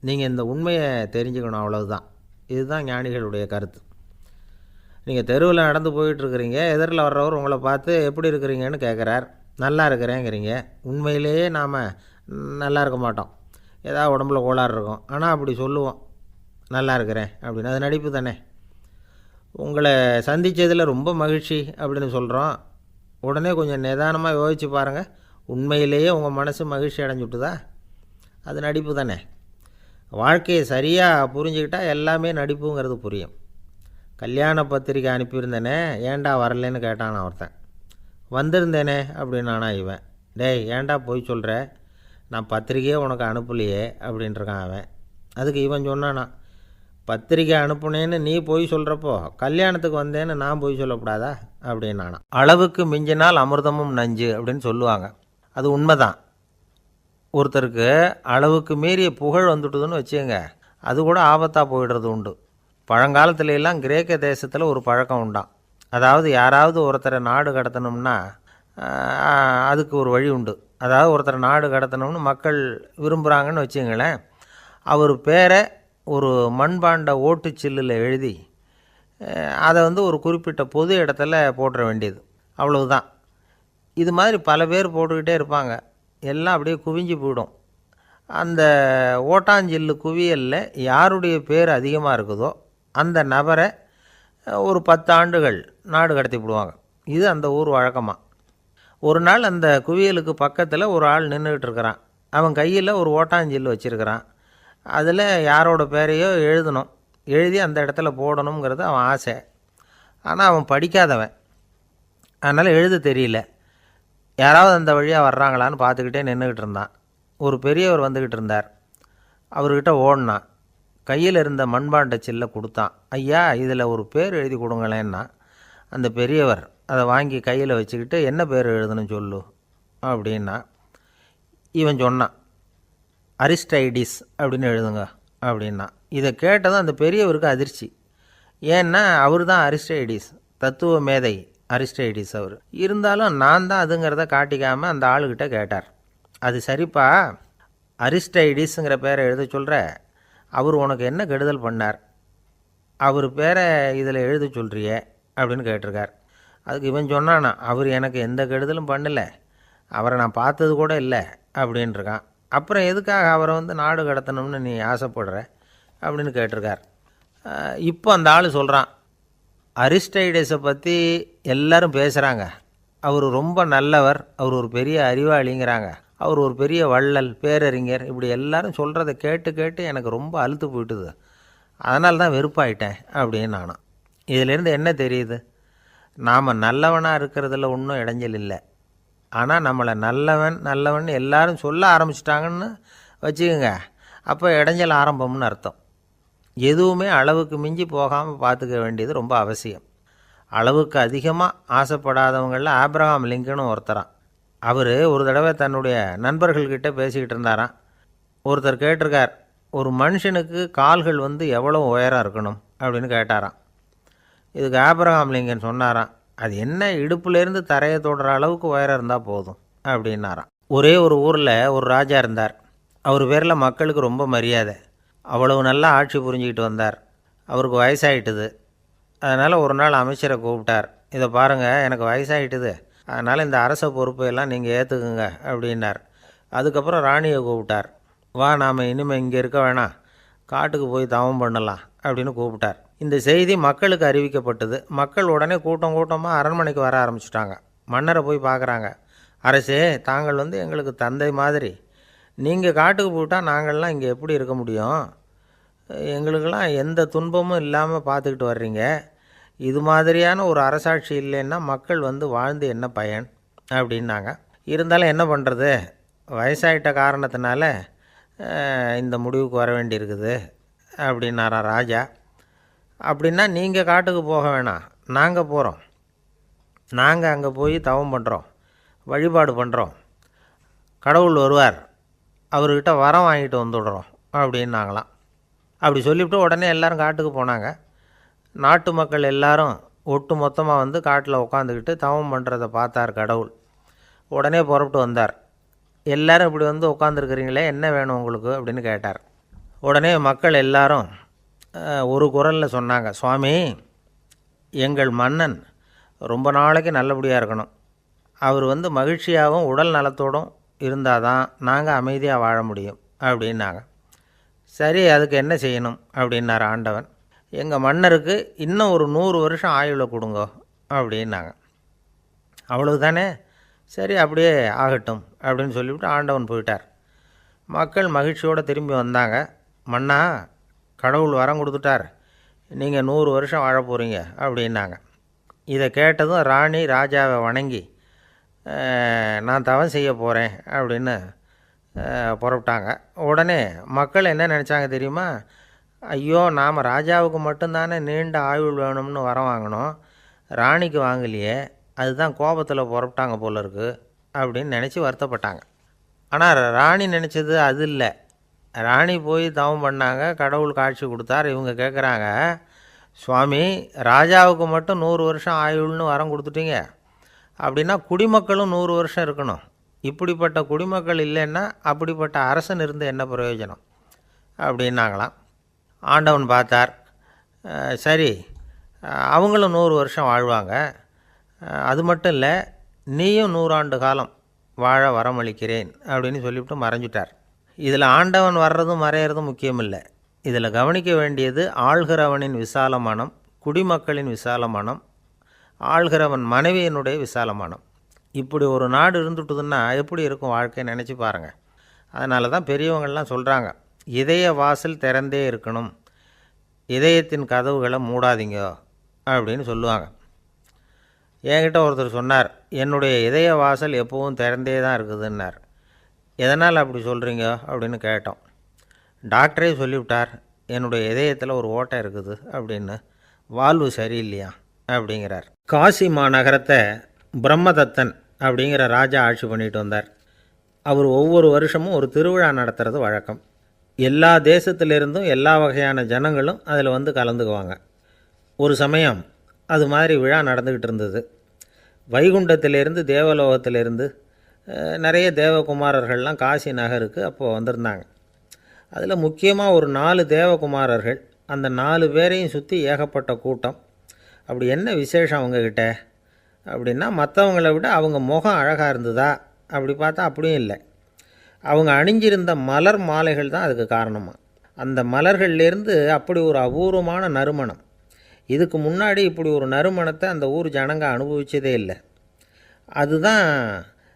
நீங்கள் இந்த உண்மையை தெரிஞ்சுக்கணும், அவ்வளவுதான். இதுதான் ஞானிகளுடைய கருத்து. நீங்கள் தெருவில் நடந்து போயிட்டுருக்கிறீங்க, எதிரில் வர்றவர் உங்களை பார்த்து எப்படி இருக்கிறீங்கன்னு கேட்குறார். நல்லா இருக்கிறேங்கிறீங்க. உண்மையிலேயே நாம் நல்லா இருக்க மாட்டோம், ஏதாவது உடம்புல கோளாறு இருக்கும். ஆனால் அப்படி சொல்லுவோம், நல்லா இருக்கிறேன் அப்படின்னு. அது நடிப்பு தானே. உங்களை சந்தித்ததில் ரொம்ப மகிழ்ச்சி அப்படின்னு சொல்கிறோம். உடனே கொஞ்சம் நிதானமாக யோசித்து பாருங்கள், உண்மையிலேயே உங்கள் மனசு மகிழ்ச்சி அடைஞ்சுட்டுதா? அது நடிப்பு தானே. வாழ்க்கையை சரியாக புரிஞ்சுக்கிட்டால் எல்லாமே நடிப்புங்கிறது புரியும். கல்யாண பத்திரிக்கை அனுப்பியிருந்தேனே, ஏன்டா வரலன்னு கேட்டான் ஒருத்தன். வந்திருந்தேனே அப்படின்னானா இவன். டேய், ஏன்டா போய் சொல்கிற, நான் பத்திரிக்கையே உனக்கு அனுப்பலையே அப்படின்ட்டுருக்கான் அவன். அதுக்கு இவன் சொன்னானா, பத்திரிக்கை அனுப்புனேன்னு நீ போய் சொல்கிறப்போ கல்யாணத்துக்கு வந்தேன்னு நான் போய் சொல்லக்கூடாதா அப்படின்னானா. அளவுக்கு மிஞ்சினால் அமிர்தமும் நஞ்சு அப்படின்னு சொல்லுவாங்க. அது உண்மைதான். ஒருத்தருக்கு அளவுக்கு மீறிய புகழ் வந்துட்டுதுன்னு வச்சுக்கோங்க, அது கூட ஆபத்தாக போயிடுறது உண்டு. பழங்காலத்துல எல்லாம் கிரேக்க தேசத்தில் ஒரு பழக்கம் உண்டாம். அதாவது யாராவது ஒருத்தரை நாடு கடத்தணும்னா அதுக்கு ஒரு வழி உண்டு. அதாவது ஒருத்தரை நாடு கடத்தணும்னு மக்கள் விரும்புகிறாங்கன்னு வச்சுங்களேன், அவர் பேரை ஒரு மண்பாண்ட ஓட்டுச்சில்லில் எழுதி அதை ஒரு குறிப்பிட்ட பொது இடத்துல போட்டுற வேண்டியது, அவ்வளவுதான். இது மாதிரி பல பேர் போட்டுக்கிட்டே இருப்பாங்க. எல்லாம் அப்படியே குவிஞ்சு போயிடும். அந்த ஓட்டாஞ்சில்லு குவியலில் யாருடைய பேர் அதிகமாக இருக்குதோ அந்த நபரை ஒரு 10 ஆண்டுகள் நாடு கடத்தி விடுவாங்க. இது அந்த ஊர் வழக்கமாக. ஒரு நாள் அந்த குவியலுக்கு பக்கத்தில் ஒரு ஆள் நின்றுக்கிட்டு இருக்கிறான். அவன் கையில் ஒரு ஓட்டாஞ்சில்லு வச்சுருக்கிறான். அதில் யாரோட பேரையோ எழுதணும், எழுதி அந்த இடத்துல போடணுங்கிறது அவன் ஆசை. ஆனால் அவன் படிக்காதவன், அதனால் எழுத தெரியல. யாராவது அந்த வழியாக வர்றாங்களான்னு பார்த்துக்கிட்டே நின்றுக்கிட்டு இருந்தான். ஒரு பெரியவர் வந்துக்கிட்டு இருந்தார். அவர்கிட்ட ஓடினான். கையில் இருந்த மண்பாண்ட சில்லை கொடுத்தான். ஐயா, இதில் ஒரு பேர் எழுதி கொடுங்களேன்னா. அந்த பெரியவர் அதை வாங்கி கையில் வச்சுக்கிட்டு, என்ன பேர் எழுதணும் சொல்லு அப்படின்னா. இவன் சொன்னான், அரிஸ்டைடிஸ் அப்படின்னு எழுதுங்க அப்படின்னா. இதை கேட்டதும் அந்த பெரியவருக்கு அதிர்ச்சி. ஏன்னா அவர் தான் அரிஸ்டைடிஸ், தத்துவ மேதை அரிஸ்டைடிஸ் அவர். இருந்தாலும் நான் தான் அதுங்கிறத காட்டிக்காமல் அந்த ஆளுக்கிட்ட கேட்டார். அது சரிப்பா, அரிஸ்டைடிஸுங்கிற பேரை எழுத சொல்கிற, அவர் உனக்கு என்ன கெடுதல் பண்ணார்? அவர் பேரை இதில் எழுத சொல்கிறியே அப்படின்னு கேட்டிருக்கார். அதுக்கு இவன் சொன்னானா, அவர் எனக்கு எந்த கெடுதலும் பண்ணலை, அவரை நான் பார்த்தது கூட இல்லை அப்படின்ட்டுருக்கான். அப்புறம் எதுக்காக அவரை நாடு கடத்தணும்னு நீ ஆசைப்படுற அப்படின்னு கேட்டிருக்கார். இப்போ அந்த ஆள் சொல்கிறான், அரிஸ்டைடஸை பற்றி எல்லாரும் பேசுகிறாங்க, அவர் ரொம்ப நல்லவர், அவர் ஒரு பெரிய அறிவாளிங்கிறாங்க, அவர் ஒரு பெரிய வள்ளல், பேரறிஞர், இப்படி எல்லாரும் சொல்கிறத கேட்டு கேட்டு எனக்கு ரொம்ப அலுத்து போயிட்டுது, அதனால தான் வெறுப்பாயிட்டேன் அப்படின்னு நானும். இதிலேருந்து என்ன தெரியுது? நாம் நல்லவனாக இருக்கிறதுல ஒன்றும் இடைஞ்சல் இல்லை. ஆனால் நம்மளை நல்லவன் எல்லாரும் சொல்ல ஆரம்பிச்சிட்டாங்கன்னு வச்சுக்கோங்க, அப்போ இடைஞ்சல் ஆரம்பம்னு அர்த்தம். எதுவுமே அளவுக்கு மிஞ்சி போகாமல் பார்த்துக்க வேண்டியது ரொம்ப அவசியம். அளவுக்கு அதிகமாக ஆசைப்படாதவங்களில் ஆப்ரஹாம் லிங்கனும் ஒருத்தரான். அவர் ஒரு தடவை தன்னுடைய நண்பர்கள்கிட்ட பேசிக்கிட்டு இருந்தாராம். ஒருத்தர் கேட்டிருக்கார், ஒரு மனுஷனுக்கு கால்கள் எவ்வளோ உயரம் இருக்கணும் அப்படின்னு கேட்டாராம். இதுக்கு ஆப்ரஹாம் லிங்கன் சொன்னாராம், அது என்ன, இடுப்புலேருந்து தரையை தொடுற அளவுக்கு உயரம் இருந்தால் போதும் அப்படின்னாராம். ஒரே ஒரு ஊரில் ஒரு ராஜா இருந்தார். அவர் பேரில் மக்களுக்கு ரொம்ப மரியாதை. அவ்வளவு நல்லா ஆட்சி புரிஞ்சிக்கிட்டு வந்தார். அவருக்கு வயசாகிட்டுது. அதனால் ஒரு நாள் அமைச்சரை கூப்பிட்டார். இதை பாருங்கள், எனக்கு வயசாகிட்டுது, அதனால் இந்த அரச பொறுப்பையெல்லாம் நீங்கள் ஏற்றுக்குங்க அப்படின்னார். அதுக்கப்புறம் ராணியை கூப்பிட்டார். வா, நாம் இனிமேல் இங்கே இருக்க வேணாம், காட்டுக்கு போய் தவம் பண்ணலாம் அப்படின்னு கூப்பிட்டார். இந்த செய்தி மக்களுக்கு அறிவிக்கப்பட்டது. மக்கள் உடனே கூட்டமாக அரண்மனைக்கு வர ஆரம்பிச்சிட்டாங்க. மன்னரை போய் பார்க்குறாங்க. அரசே, தாங்கள் எங்களுக்கு தந்தை மாதிரி, நீங்கள் காட்டுக்கு போயிட்டால் நாங்கள்லாம் இங்கே எப்படி இருக்க முடியும்? எங்களுக்கெல்லாம் எந்த துன்பமும் இல்லாமல் பார்த்துக்கிட்டு வர்றீங்க. இது மாதிரியான ஒரு அரசாட்சி இல்லைன்னா மக்கள் வாழ்ந்து என்ன பயன் அப்படின்னாங்க. இருந்தாலும் என்ன பண்ணுறது, வயசாயிட்ட காரணத்தினால இந்த முடிவுக்கு வர வேண்டியிருக்குது அப்படின்னாரா ராஜா. அப்படின்னா நீங்கள் காட்டுக்கு போக வேணாம், நாங்கள் போகிறோம். நாங்கள் அங்கே போய் தவம் பண்ணுறோம், வழிபாடு பண்ணுறோம், கடவுள் வருவார், அவர்கிட்ட வரம் வாங்கிட்டு வந்துடுறோம் அப்படின்னாங்களாம். அப்படி சொல்லிவிட்டு உடனே எல்லோரும் காட்டுக்கு போனாங்க. நாட்டு மக்கள் எல்லாரும் ஒட்டு மொத்தமாக காட்டில் உட்காந்துக்கிட்டு தவம் பண்ணுறதை பார்த்தார் கடவுள். உடனே புறப்பட்டு வந்தார். எல்லோரும் இப்படி உட்காந்துருக்குறீங்களே, என்ன வேணும் உங்களுக்கு அப்படின்னு கேட்டார். உடனே மக்கள் எல்லாரும் ஒரு குரலில் சொன்னாங்க, சுவாமி, எங்கள் மன்னன் ரொம்ப நாளைக்கு நல்லபடியாக இருக்கணும், அவர் மகிழ்ச்சியாகவும் உடல் நலத்தோடும் இருந்தால் தான் நாங்கள் அமைதியாக வாழ முடியும் அப்படின்னாங்க. சரி, அதுக்கு என்ன செய்யணும் அப்படின்னார் ஆண்டவன். எங்கள் மன்னருக்கு இன்னும் ஒரு 100 வருஷம் ஆயுளை கொடுங்க அப்படின்னாங்க. அவ்வளவு தானே, சரி அப்படியே ஆகட்டும் அப்படின்னு சொல்லிவிட்டு ஆண்டவன் போயிட்டார். மக்கள் மகிழ்ச்சியோடு திரும்பி வந்தாங்க. மன்னா, கடவுள் வரம் கொடுத்துட்டார், நீங்கள் 100 வருஷம் வாழ போகிறீங்க அப்படின்னாங்க. இதை கேட்டதும் ராணி ராஜாவை வணங்கி, நான் தவம் செய்ய போகிறேன் அப்படின்னு புறப்பட்டாங்க. உடனே மக்கள் என்ன நினச்சாங்க தெரியுமா? ஐயோ, நாம் ராஜாவுக்கு மட்டும்தானே நீண்ட ஆயுள் வேணும்னு வரம் வாங்கினோம், ராணிக்கு வாங்கலையே, அதுதான் கோபத்தில் புறப்பட்டாங்க போல இருக்குது அப்படின்னு நினச்சி வருத்தப்பட்டாங்க. ஆனால் ராணி நினச்சது அது இல்லை. ராணி போய் தவம் பண்ணாங்க, கடவுள் காட்சி கொடுத்தார். இவங்க கேட்குறாங்க, சுவாமி, ராஜாவுக்கு மட்டும் 100 வருஷம் ஆயுள்னு வரம் கொடுத்துட்டீங்க, அப்படின்னா குடிமக்களும் 100 வருஷம் இருக்கணும். இப்படிப்பட்ட குடிமக்கள் இல்லைன்னா அப்படிப்பட்ட அரசன் இருந்து என்ன பிரயோஜனம் அப்படின்னாங்களாம். ஆண்டவன் பார்த்தார். சரி, அவங்களும் 100 வருஷம் வாழ்வாங்க, அது மட்டும் இல்லை, நீயும் 100 ஆண்டு காலம் வாழ வரமளிக்கிறேன் அப்படின்னு சொல்லிவிட்டு மறைஞ்சிட்டார். இதில் ஆண்டவன் வர்றதும் மறையிறதும் முக்கியம் இல்லை. இதில் கவனிக்க வேண்டியது ஆள்கிறவனின் விசால மனம், குடிமக்களின் விசால மனம், ஆள்கிறவன் மனைவியினுடைய விசால மனம். இப்படி ஒரு நாடு இருந்துட்டுதுன்னா எப்படி இருக்கும் வாழ்க்கை நினச்சி பாருங்கள். அதனால தான் பெரியவங்கள்லாம் சொல்கிறாங்க, இதய வாசல் திறந்தே இருக்கணும், இதயத்தின் கதவுகளை மூடாதீங்க அப்படின்னு சொல்லுவாங்க. என்கிட்ட ஒருத்தர் சொன்னார், என்னுடைய இதய வாசல் எப்போவும் திறந்தே தான் இருக்குதுன்னார். எதனால் அப்படி சொல்கிறீங்க அப்படின்னு கேட்டோம். டாக்டரே சொல்லிவிட்டார், என்னுடைய இதயத்தில் ஒரு ஓட்டை இருக்குது அப்படின்னு, வால்வு சரியில்லையா அப்படிங்கிறார். காசி மாநகரத்தை பிரம்மதத்தன் அப்படிங்கிற ராஜா ஆட்சி பண்ணிட்டு வந்தார். அவர் ஒவ்வொரு வருஷமும் ஒரு திருவிழா நடத்துறது வழக்கம். எல்லா தேசத்திலிருந்தும் எல்லா வகையான ஜனங்களும் அதில் வந்து கலந்துக்குவாங்க. ஒரு சமயம் அது மாதிரி விழா நடந்துக்கிட்டு இருந்தது. வைகுண்டத்திலேருந்து தேவலோகத்திலேருந்து நிறைய தேவகுமாரர்கள்லாம் காசி நகருக்கு அப்போது வந்திருந்தாங்க. அதில் முக்கியமாக ஒரு 4 தேவகுமாரர்கள், அந்த 4 பேரையும் சுற்றி ஏகப்பட்ட கூட்டம். அப்படி என்ன விசேஷம் அவங்கக்கிட்ட அப்படின்னா, மற்றவங்களை விட அவங்க முகம் அழகாக இருந்ததா அப்படி பார்த்தா அப்படியும் இல்லை. அவங்க அணிஞ்சிருந்த மலர் மாலைகள் தான் அதுக்கு காரணமாக. அந்த மலர்கள்லேருந்து அப்படி ஒரு அபூர்வமான நறுமணம். இதுக்கு முன்னாடி இப்படி ஒரு நறுமணத்தை அந்த ஊர் ஜனங்க அனுபவிச்சதே இல்லை. அதுதான்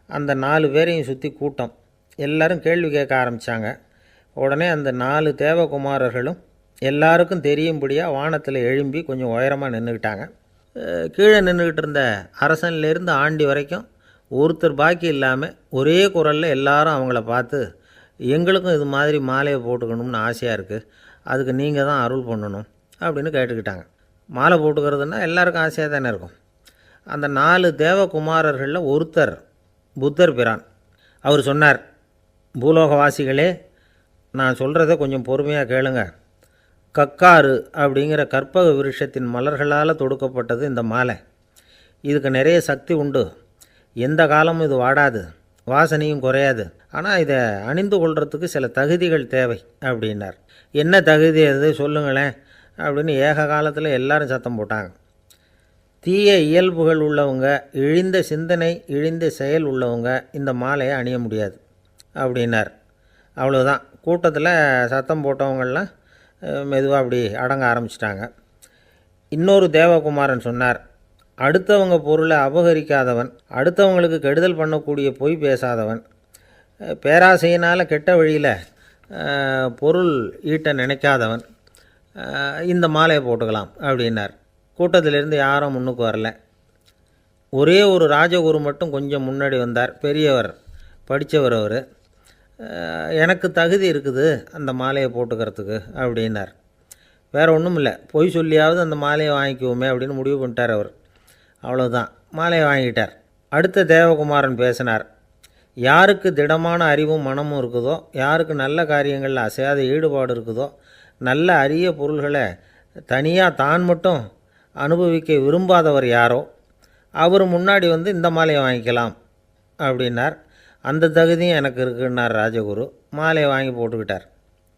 அந்த 4 பேரையும் சுற்றி கூட்டம். எல்லாரும் கேள்வி கேட்க ஆரம்பித்தாங்க. உடனே அந்த 4 தேவகுமாரர்களும் எல்லாருக்கும் தெரியும்படியாக வானத்தில் எழும்பி கொஞ்சம் உயரமாக நின்றுக்கிட்டாங்க. கீழே நின்றுக்கிட்டு இருந்த அரசன்லேருந்து ஆண்டி வரைக்கும் ஒருத்தர் பாக்கி இல்லாமல் ஒரே குரலில் எல்லாரும் அவங்கள பார்த்து, எங்களுக்கும் இது மாதிரி மாலையை போட்டுக்கணும்னு ஆசையாக இருக்குது, அதுக்கு நீங்கள் தான் அருள் பண்ணணும் அப்படின்னு கேட்டுக்கிட்டாங்க. மாலை போட்டுக்கிறதுனா எல்லாருக்கும் ஆசையாக தானே இருக்கும். அந்த 4 தேவகுமாரர்களில் ஒருத்தர் புத்தர் பிரான். அவர் சொன்னார், பூலோகவாசிகளே, நான் சொல்கிறத கொஞ்சம் பொறுமையாக கேளுங்க. கக்காரு அப்படிங்கிற கற்பக விருஷத்தின் மலர்களால் தொடுக்கப்பட்டது இந்த மாலை. இதுக்கு நிறைய சக்தி உண்டு, எந்த காலமும் இது வாடாது, வாசனையும் குறையாது. ஆனால் இதை அணிந்து கொள்கிறதுக்கு சில தகுதிகள் தேவை அப்படின்னார். என்ன தகுதி அது சொல்லுங்களேன் அப்படின்னு ஏக காலத்தில் எல்லாரும் சத்தம் போட்டாங்க. தீய இயல்புகள் உள்ளவங்க, இழிந்த சிந்தனை, இழிந்த செயல் உள்ளவங்க இந்த மாலையை அணிய முடியாது அப்படின்னார். அவ்வளோதான். கூட்டத்தில் சத்தம் போட்டவங்கள்லாம் மெதுவாக அப்படி அடங்க ஆரம்பிச்சிட்டாங்க. இன்னொரு தேவகுமாரன் சொன்னார், அடுத்தவங்க பொருளை அபகரிக்காதவன், அடுத்தவங்களுக்கு கெடுதல் பண்ணக்கூடிய பொய் பேசாதவன், பேராசையினால் கெட்ட வழியில் பொருள் ஈட்ட நினைக்காதவன் இந்த மாலையை போட்டுக்கலாம் அப்படின்னார். கூட்டத்திலிருந்து யாரும் முன்னுக்கு வரல. ஒரே ஒரு ராஜகுரு மட்டும் கொஞ்சம் முன்னாடி வந்தார். பெரியவர், படித்தவர். அவர், எனக்கு தகுதி இருக்குது அந்த மாலையை போட்டுக்கிறதுக்கு அப்படின்னார். வேறு ஒன்றும் இல்லை, பொய் சொல்லியாவது அந்த மாலையை வாங்கிக்குவோமே அப்படின்னு முடிவு பண்ணிட்டார் அவர். அவ்வளோதான், மாலையை வாங்கிட்டார். அடுத்த தேவகுமாரன் பேசினார். யாருக்கு திடமான அறிவும் மனமும் இருக்குதோ, யாருக்கு நல்ல காரியங்களில் அசையாத ஈடுபாடு இருக்குதோ, நல்ல அரிய பொருள்களை தனியாக தான் மட்டும் அனுபவிக்க விரும்பாதவர் யாரோ அவர் முன்னாடி வந்து இந்த மாலையை வாங்கிக்கலாம் அப்படின்னார். அந்த தகுதியும் எனக்கு இருக்குன்னார் ராஜகுரு. மாலையை வாங்கி போட்டுக்கிட்டார்.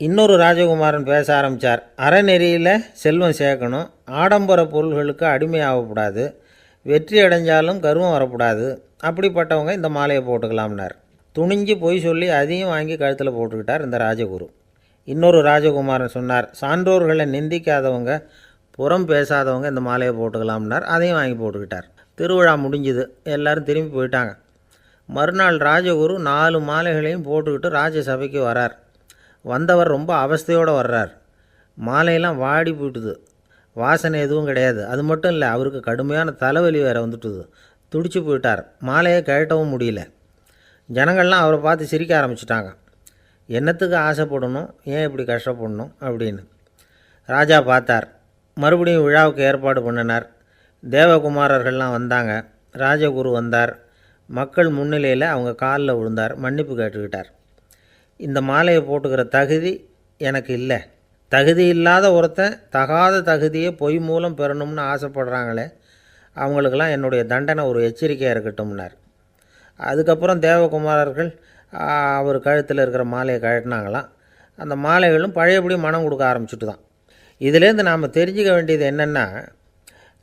இன்னொரு ராஜகுமாரன் பேச ஆரம்பித்தார். அறநெறியில் செல்வம் சேர்க்கணும், ஆடம்பர பொருள்களுக்கு அடிமையாகக்கூடாது, வெற்றி அடைஞ்சாலும் கர்வம் வரக்கூடாது, அப்படிப்பட்டவங்க இந்த மாலையை போட்டுக்கலாம்னார். துணிஞ்சு பொய் சொல்லி அதையும் வாங்கி கழுத்தில் போட்டுக்கிட்டார் இந்த ராஜகுரு. இன்னொரு ராஜகுமாரன் சொன்னார், சான்றோர்களை நிந்திக்காதவங்க, புறம் பேசாதவங்க இந்த மாலையை போட்டுக்கலாம்னார். அதையும் வாங்கி போட்டுக்கிட்டார். திருவிழா முடிஞ்சுது, எல்லோரும் திரும்பி போயிட்டாங்க. மறுநாள் ராஜகுரு 4 மாலைகளையும் போட்டுக்கிட்டு ராஜசபைக்கு வரார். வந்தவர் ரொம்ப அவஸ்தையோடு வர்றார். மாலையெல்லாம் வாடி போயிட்டுது, வாசனை எதுவும் கிடையாது. அது மட்டும் இல்லை, அவருக்கு கடுமையான தலைவலி வேறு வந்துட்டுது. துடிச்சு போயிட்டார். மாலையை கழட்டவும் முடியல. ஜனங்கள்லாம் அவரை பார்த்து சிரிக்க ஆரம்பிச்சிட்டாங்க. என்னத்துக்கு ஆசைப்படணும், ஏன் இப்படி கஷ்டப்படணும் அப்படின்னு. ராஜா பார்த்தார். மறுபடியும் விழாவுக்கு ஏற்பாடு பண்ணினார். தேவகுமாரர்கள்லாம் வந்தாங்க. ராஜகுரு வந்தார். மக்கள் முன்னிலையில் அவங்க காலில் விழுந்தார், மன்னிப்பு கேட்டுக்கிட்டார். இந்த மாலையை போட்டுக்கிற தகுதி எனக்கு இல்லை. தகுதி இல்லாத ஒருத்தன் தகாத தகுதியை பொய் மூலம் பெறணும்னு ஆசைப்படுறாங்களே, அவங்களுக்கெல்லாம் என்னுடைய தண்டனை ஒரு எச்சரிக்கையாக இருக்கட்டும்னார். அதுக்கப்புறம் தேவகுமாரர்கள் அவர் கழுத்தில் இருக்கிற மாலையை கழட்டினாங்களாம். அந்த மாலைகளும் பழையபடி மனம் கொடுக்க ஆரம்பிச்சுட்டு தான். இதிலேருந்து நாம் தெரிஞ்சுக்க வேண்டியது என்னென்னா,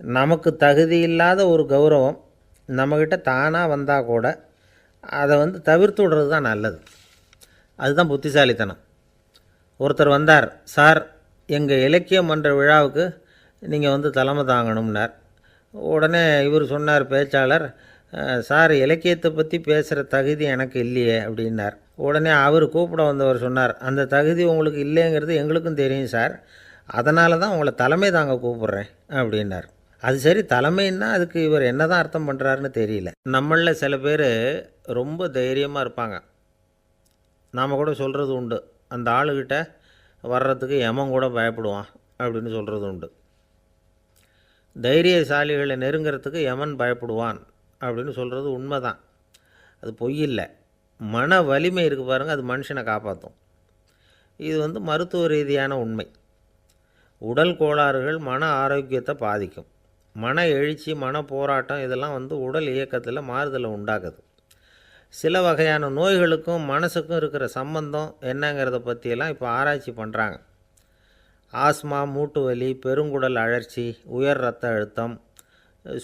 நமக்கு தகுதி இல்லாத ஒரு கௌரவம் நம்மக்கிட்ட தானாக வந்தால் கூட அதை வந்து தவிர்த்து விடுறது தான் நல்லது. அதுதான் புத்திசாலித்தனம். ஒருத்தர் வந்தார், சார் எங்கள் இலக்கிய மன்ற விழாவுக்கு நீங்கள் வந்து தலைமை தாங்கணும்னார். உடனே இவர் சொன்னார், பேச்சாளர், சார் இலக்கியத்தை பற்றி பேசுகிற தகுதி எனக்கு இல்லையே அப்படின்னார். உடனே அவர் கூப்பிட வந்தவர் சொன்னார், அந்த தகுதி உங்களுக்கு இல்லைங்கிறது எங்களுக்கும் தெரியும் சார், அதனால தான் உங்களை தலைமை தாங்க கூப்பிட்றேன் அப்படின்னார். அது சரி, தலைமைன்னா அதுக்கு இவர் என்ன தான் அர்த்தம் பண்ணுறாருன்னு தெரியல. நம்மளில் சில பேர் ரொம்ப தைரியமாக இருப்பாங்க. நாம் கூட சொல்கிறது உண்டு, அந்த ஆளுகிட்ட வர்றதுக்கு எமன் கூட பயப்படுவான் அப்படின்னு சொல்கிறது உண்டு. தைரியசாலிகளை நெருங்கிறதுக்கு யமன் பயப்படுவான் அப்படின்னு சொல்கிறது உண்மை தான். அது பொய் இல்லை. மன வலிமை இருக்குது பாருங்கள், அது மனுஷனை காப்பாற்றும். இது வந்து மருத்துவ ரீதியான உண்மை. உடல் கோளாறுகள் மன ஆரோக்கியத்தை பாதிக்கும். மன எழுச்சி, மன போராட்டம் இதெல்லாம் வந்து உடல் இயக்கத்தில் மாறுதலை உண்டாக்குது. சில வகையான நோய்களுக்கும் மனசுக்கும் இருக்கிற சம்பந்தம் என்னங்கிறத பற்றியெல்லாம் இப்போ ஆராய்ச்சி பண்ணுறாங்க. ஆஸ்மா, மூட்டு வலி, பெருங்குடல் அழற்சி, உயர் இரத்த அழுத்தம்,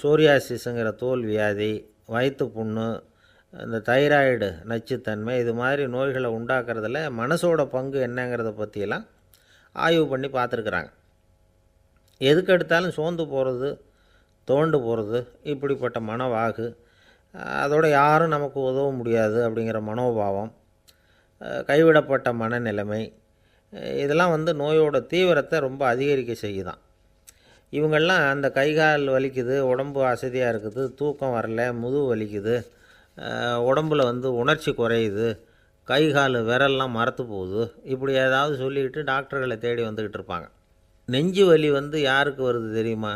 சோரியாசிஸுங்கிற தோல் வியாதி, வயிற்று புண்ணு, இந்த தைராய்டு நச்சுத்தன்மை, இது மாதிரி நோய்களை உண்டாக்குறதுல மனசோட பங்கு என்னங்கிறத பற்றியெல்லாம் ஆய்வு பண்ணி பார்த்துருக்குறாங்க. எதுக்கு எடுத்தாலும் சோர்ந்து போகிறது, தோண்டு போகிறது, இப்படிப்பட்ட மனவாகு, அதோடு யாரும் நமக்கு உதவ முடியாது அப்படிங்கிற மனோபாவம், கைவிடப்பட்ட மனநிலைமை, இதெல்லாம் வந்து நோயோட தீவிரத்தை ரொம்ப அதிகரிக்க செய்யுதான். இவங்கெல்லாம் அந்த கைகால் வலிக்குது, உடம்பு அசதியாக இருக்குது, தூக்கம் வரல, முதுகு வலிக்குது, உடம்பில் வந்து உணர்ச்சி குறையுது, கை கால் விரல்லாம் மரத்து போகுது, இப்படி ஏதாவது சொல்லிக்கிட்டு டாக்டர்களை தேடி வந்துக்கிட்டு இருப்பாங்க. நெஞ்சு வலி வந்து யாருக்கு வருது தெரியுமா?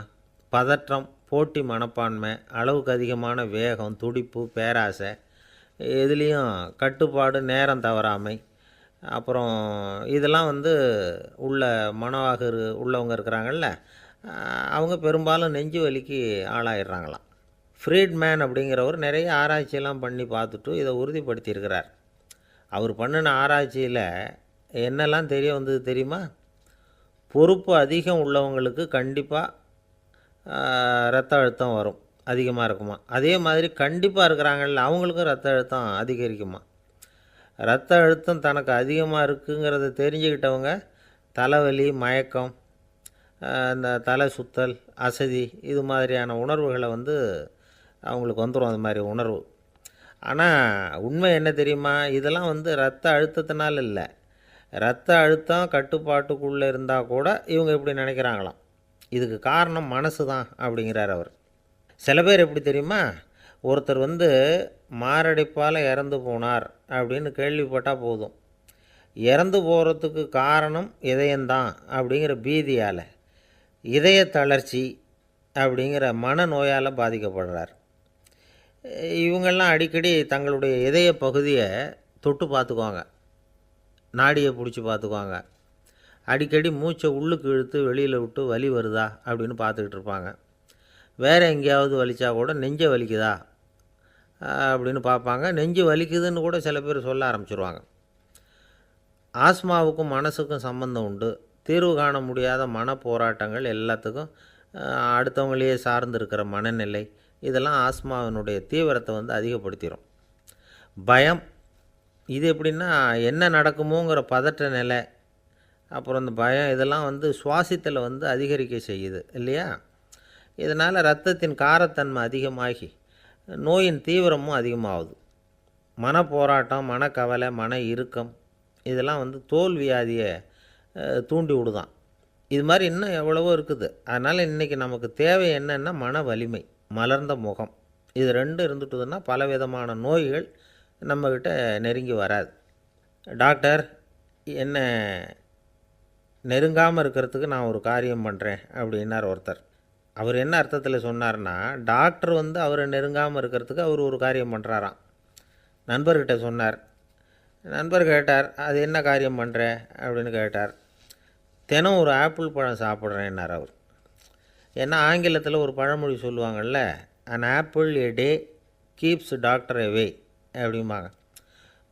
பதற்றம், போட்டி மனப்பான்மை, அளவுக்கு அதிகமான வேகம், துடிப்பு, பேராசை, எதுலேயும் கட்டுப்பாடு, நேரம் தவறாமை, அப்புறம் இதெல்லாம் வந்து உள்ள மனவாக உள்ளவங்க இருக்கிறாங்கல்ல, அவங்க பெரும்பாலும் நெஞ்சு வலிக்கு ஆளாயிடுறாங்களாம். ஃப்ரீட்மேன் அப்படிங்கிறவர் நிறைய ஆராய்ச்சியெல்லாம் பண்ணி பார்த்துட்டு இதை உறுதிப்படுத்தியிருக்கிறார். அவர் பண்ணின ஆராய்ச்சியில் என்னெல்லாம் தெரிய வந்தது தெரியுமா? பொறுப்பு அதிகம் உள்ளவங்களுக்கு கண்டிப்பாக இரத்த அழுத்தம் வரும், அதிகமாக இருக்குமா. அதே மாதிரி கண்டிப்பாக இருக்கிறாங்கல்ல, அவங்களுக்கும் இரத்த அழுத்தம் அதிகரிக்குமா. இரத்த அழுத்தம் தனக்கு அதிகமாக இருக்குங்கிறத தெரிஞ்சுக்கிட்டவங்க தலைவலி, மயக்கம், இந்த தலை சுத்தல், அசதி, இது மாதிரியான உணர்வுகளை வந்து அவங்களுக்கு வந்துடும், அது மாதிரி உணர்வு. ஆனால் உண்மை என்ன தெரியுமா? இதெல்லாம் வந்து இரத்த அழுத்தத்தினால இல்லை. இரத்த அழுத்தம் கட்டுப்பாட்டுக்குள்ளே இருந்தால் கூட இவங்க இப்படி நினைக்கிறாங்களாம். இதுக்கு காரணம் மனசு தான் அப்படிங்கிறார் அவர். சில பேர் எப்படி தெரியுமா? ஒருத்தர் வந்து மாரடைப்பால் இறந்து போனார் அப்படின்னு கேள்விப்பட்டால் போதும், இறந்து போகிறதுக்கு காரணம் இதயம்தான் அப்படிங்கிற பீதியால், இதய தளர்ச்சி அப்படிங்கிற மனநோயால் பாதிக்கப்படுறார். இவங்கெல்லாம் அடிக்கடி தங்களுடைய இதய பகுதியை தொட்டு பார்த்துக்குவாங்க, நாடியை பிடிச்சி பார்த்துக்குவாங்க, அடிக்கடி மூச்சை உள்ளுக்கு இழுத்து வெளியில் விட்டு வலி வருதா அப்படின்னு பார்த்துக்கிட்டு இருப்பாங்க. வேறு எங்கேயாவது வலிச்சா கூட நெஞ்சை வலிக்குதா அப்படின்னு பார்ப்பாங்க. நெஞ்சு வலிக்குதுன்னு கூட சில பேர் சொல்ல ஆரம்பிச்சிருவாங்க. ஆஸ்மாவுக்கும் மனசுக்கும் சம்பந்தம் உண்டு. தீர்வு காண முடியாத மன போராட்டங்கள் எல்லாத்துக்கும் அடுத்தவங்களையே சார்ந்து இருக்கிற மனநிலை, இதெல்லாம் ஆஸ்மாவினுடைய தீவிரத்தை வந்து அதிகப்படுத்திடும். பயம், இது எப்படின்னா என்ன நடக்குமோங்கிற பதற்ற நிலை, அப்புறம் இந்த பயம், இதெல்லாம் வந்து சுவாசித்தலை வந்து அதிகரிக்க செய்யுது இல்லையா. இதனால் இரத்தத்தின் காரத்தன்மை அதிகமாகி நோயின் தீவிரமும் அதிகமாகுது. மன போராட்டம், மனக்கவலை, மன இறுக்கம், இதெல்லாம் வந்து தோல் வியாதியை தூண்டி விடுதான். இது மாதிரி இன்னும் எவ்வளவோ இருக்குது. அதனால் இன்றைக்கி நமக்கு தேவை என்னென்னா மன வலிமை, மலர்ந்த முகம், இது ரெண்டும் இருந்துட்டுதுன்னா பலவிதமான நோய்கள் நம்மக்கிட்ட நெருங்கி வராது. டாக்டர் என்ன நெருங்காமல் இருக்கிறதுக்கு நான் ஒரு காரியம் பண்ணுறேன் அப்படின்னார் ஒருத்தர். அவர் என்ன அர்த்தத்தில் சொன்னார்னா, டாக்டர் வந்து அவரை நெருங்காமல் இருக்கிறதுக்கு அவர் ஒரு காரியம் பண்ணுறாராம். நண்பர்கிட்ட சொன்னார். நண்பர் கேட்டார், அது என்ன காரியம் பண்ணுற அப்படின்னு கேட்டார். தினம் ஒரு ஆப்பிள் பழம் சாப்பிட்றேன்னார் அவர். ஏன்னா ஆங்கிலத்தில் ஒரு பழமொழி சொல்லுவாங்கள்ல, an apple a day keeps doctor away அப்படிம்பாங்க.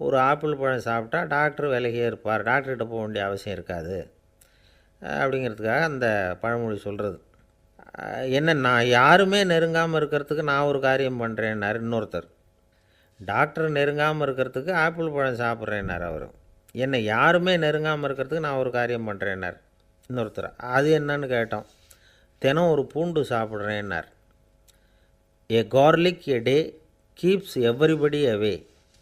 ஒரு ஆப்பிள் பழம் சாப்பிட்டா டாக்டர் விலகியே இருப்பார், டாக்டர்கிட்ட போக வேண்டிய அவசியம் இருக்காது அப்படிங்கிறதுக்காக அந்த பழமொழி சொல்கிறது. என்ன, நான் யாருமே நெருங்காமல் இருக்கிறதுக்கு நான் ஒரு காரியம் பண்ணுறேன்னார் இன்னொருத்தர். டாக்டர் நெருங்காமல் இருக்கிறதுக்கு ஆப்பிள் பழம் சாப்பிட்றேன்னார் அவர். என்னை யாருமே நெருங்காமல் இருக்கிறதுக்கு நான் ஒரு காரியம் பண்ணுறேன்னார் இன்னொருத்தர். அது என்னன்னு கேட்டோம். தினம் ஒரு பூண்டு சாப்பிட்றேன்னார். ஏ கார்லிக் எ டே கீப்ஸ் எவ்ரிபடி அவே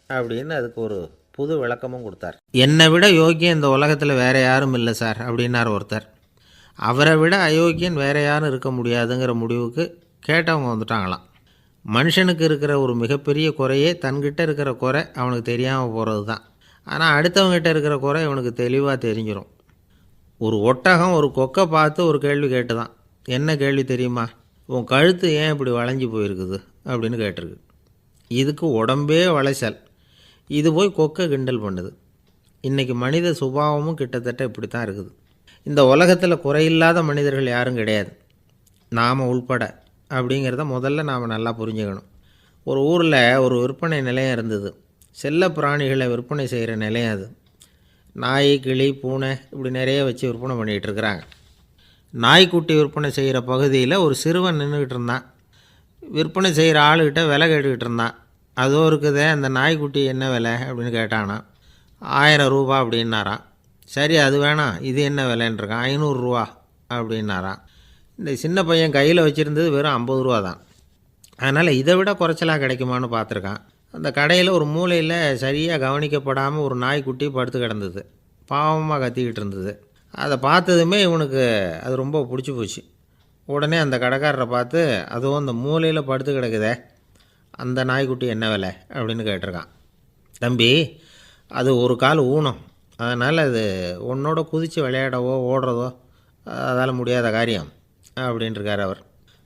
அப்படின்னு அதுக்கு ஒரு புது விளக்கமும் கொடுத்தார். என்னை விட யோக்கியம் இந்த உலகத்தில் வேறு யாரும் இல்லை சார் அப்படின்னார் ஒருத்தர். அவரை விட அயோக்கியன் வேறு யாரும் இருக்க முடியாதுங்கிற முடிவுக்கு கேட்டவங்க வந்துட்டாங்களாம். மனுஷனுக்கு இருக்கிற ஒரு மிகப்பெரிய குறையே தன்கிட்ட இருக்கிற குறை அவனுக்கு தெரியாமல் போகிறது தான். ஆனால் அடுத்தவங்ககிட்ட இருக்கிற குறை இவனுக்கு தெளிவாக தெரிஞ்சிடும். ஒரு ஒட்டகம் ஒரு கொக்கை பார்த்து ஒரு கேள்வி கேட்டு தான். என்ன கேள்வி தெரியுமா? உன் கழுத்து ஏன் இப்படி வளைஞ்சி போயிருக்குது அப்படின்னு கேட்டிருக்கு. இதுக்கு உடம்பே வளைச்சல். இது போய் கொக்கை கிண்டல் பண்ணுது. இன்றைக்கி மனித சுபாவமும் கிட்டத்தட்ட இப்படி தான் இருக்குது. இந்த உலகத்தில் குறையில்லாத மனிதர்கள் யாரும் கிடையாது, நாம் உள்பட. அப்படிங்கிறத முதல்ல நாம் நல்லா புரிஞ்சுக்கணும். ஒரு ஊரில் ஒரு விற்பனை நிலையம் இருந்தது. செல்ல பிராணிகளை விற்பனை செய்கிற நிலையம் அது. நாய், கிளி, பூனை இப்படி நிறைய வச்சு விற்பனை பண்ணிகிட்ருக்குறாங்க. நாய்க்குட்டி விற்பனை செய்கிற பகுதியில் ஒரு சிறுவன் நின்றுக்கிட்டு இருந்தான். விற்பனை செய்கிற ஆளுக்கிட்ட விலை கேட்டுக்கிட்டு இருந்தான். அதோ இருக்குதே அந்த நாய்க்குட்டி என்ன விலை அப்படின்னு கேட்டானா. 1000 ரூபா அப்படின்னாரான். சரி, அது வேணாம், இது என்ன விலைன்றிருக்கான். 500 ரூபா அப்படின்னாரான். இந்த சின்ன பையன் கையில் வச்சுருந்தது வெறும் 50 ரூபா தான். அதனால் இதை விட குறைச்சலாக கிடைக்குமான்னு பார்த்துருக்கான். அந்த கடையில் ஒரு மூலையில் சரியாக கவனிக்கப்படாமல் ஒரு நாய்க்குட்டி படுத்து கிடந்தது. பாவமாக கத்திக்கிட்டு இருந்தது. அதை பார்த்ததுமே இவனுக்கு அது ரொம்ப பிடிச்சி போச்சு. உடனே அந்த கடைக்காரரை பார்த்து, அதுவும் அந்த மூலையில் படுத்து கிடக்குதே அந்த நாய்க்குட்டி என்ன விலை அப்படின்னு கேட்டிருக்கான். தம்பி, அது ஒரு கால் ஊனம், அதனால் அது உன்னோட குதித்து விளையாடவோ ஓடுறதோ அதால் முடியாத காரியம் அப்படின்ட்டுருக்கார் அவர்.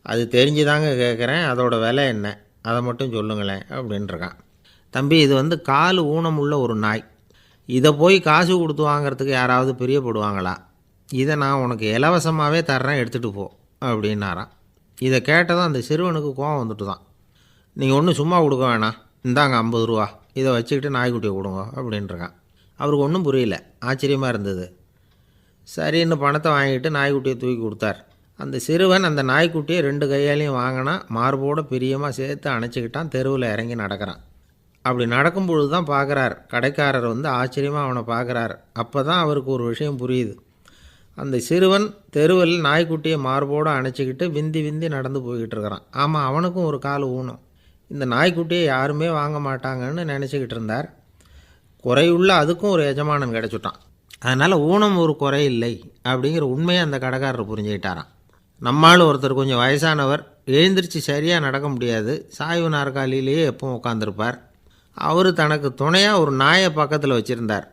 அது தெரிஞ்சு தாங்க கேட்குறேன், அதோட விலை என்ன அதை மட்டும் சொல்லுங்களேன் அப்படின்ட்டுருக்கான். தம்பி, இது கால் ஊனம் உள்ள ஒரு நாய். இதை போய் காசு கொடுத்து வாங்கிறதுக்கு யாராவது பிரியப்படுவாங்களா? இதை நான் உனக்கு இலவசமாகவே தர்றேன், எடுத்துகிட்டு போ அப்படின்னாரான். இதை கேட்டதும் அந்த சிறுவனுக்கு கோவம் வந்துட்டு தான். நீங்கள் ஒன்றும் சும்மா கொடுக்க வேணாம், இந்தாங்க 50 ரூபா, இதை வச்சுக்கிட்டு நாய்க்குட்டியை கொடுங்க அப்படின்ட்டுருக்கான். அவருக்கு ஒன்றும் புரியல, ஆச்சரியமாக இருந்தது. சரின்னு பணத்தை வாங்கிட்டு நாய்க்குட்டியை தூக்கி கொடுத்தார். அந்த சிறுவன் அந்த நாய்க்குட்டியை 2 கையாலையும் வாங்கினா, மார்போடு பிரியமாக சேர்த்து அணைச்சிக்கிட்டான். தெருவில் இறங்கி நடக்கிறான். அப்படி நடக்கும்பொழுது தான் பார்க்குறார், கடைக்காரர் ஆச்சரியமாக அவனை பார்க்குறார். அப்போ தான் அவருக்கு ஒரு விஷயம் புரியுது. அந்த சிறுவன் தெருவில் நாய்க்குட்டியை மார்போடு அணைச்சிக்கிட்டு விந்தி விந்தி நடந்து போய்கிட்டு இருக்கிறான். ஆமாம், அவனுக்கும் ஒரு கால் ஊனம். இந்த நாய்க்குட்டியை யாருமே வாங்க மாட்டாங்கன்னு நினச்சிக்கிட்டு இருந்தார். குறையுள்ள அதுக்கும் ஒரு எஜமானன் கிடச்சிட்டான். அதனால் ஊனம் ஒரு குறை இல்லை அப்படிங்கிற உண்மையை அந்த கடைக்காரர் புரிஞ்சுக்கிட்டாரான். நம்மால் ஒருத்தர் கொஞ்சம் வயசானவர், எழுந்திரிச்சு சரியாக நடக்க முடியாது, சாய்வு நாற்காலியிலேயே எப்பவும் உட்காந்துருப்பார். அவர் தனக்கு துணையாக ஒரு நாயை பக்கத்தில் வச்சுருந்தார்.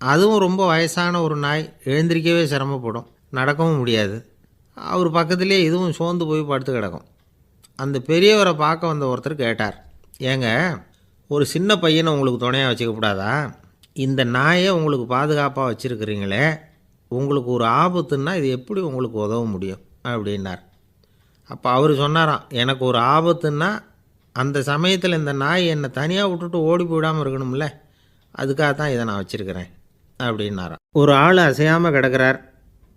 அதுவும் ரொம்ப வயசான ஒரு நாய், எழுந்திரிக்கவே சிரமப்படும், நடக்கவும் முடியாது. அவர் பக்கத்துலேயே இதுவும் சோர்ந்து போய் படுத்து கிடக்கும். அந்த பெரியவரை பார்க்க வந்த ஒருத்தர் கேட்டார், ஏங்க, ஒரு சின்ன பையனை உங்களுக்கு துணையாக வச்சுக்கப்படாதா? இந்த நாயை உங்களுக்கு பாதுகாப்பாக வச்சுருக்கிறீங்களே, உங்களுக்கு ஒரு ஆபத்துன்னா இது எப்படி உங்களுக்கு உதவ முடியும் அப்படின்னார். அப்போ அவர் சொன்னாராம், எனக்கு ஒரு ஆபத்துன்னா அந்த சமயத்தில் இந்த நாய் என்னை தனியாக விட்டுட்டு ஓடி போயிடாமல் இருக்கணும்ல, அதுக்காக தான் இதை நான் வச்சுருக்கிறேன் அப்படின்னாராம். ஒரு ஆள் அசையாமல் கிடக்கிறார்.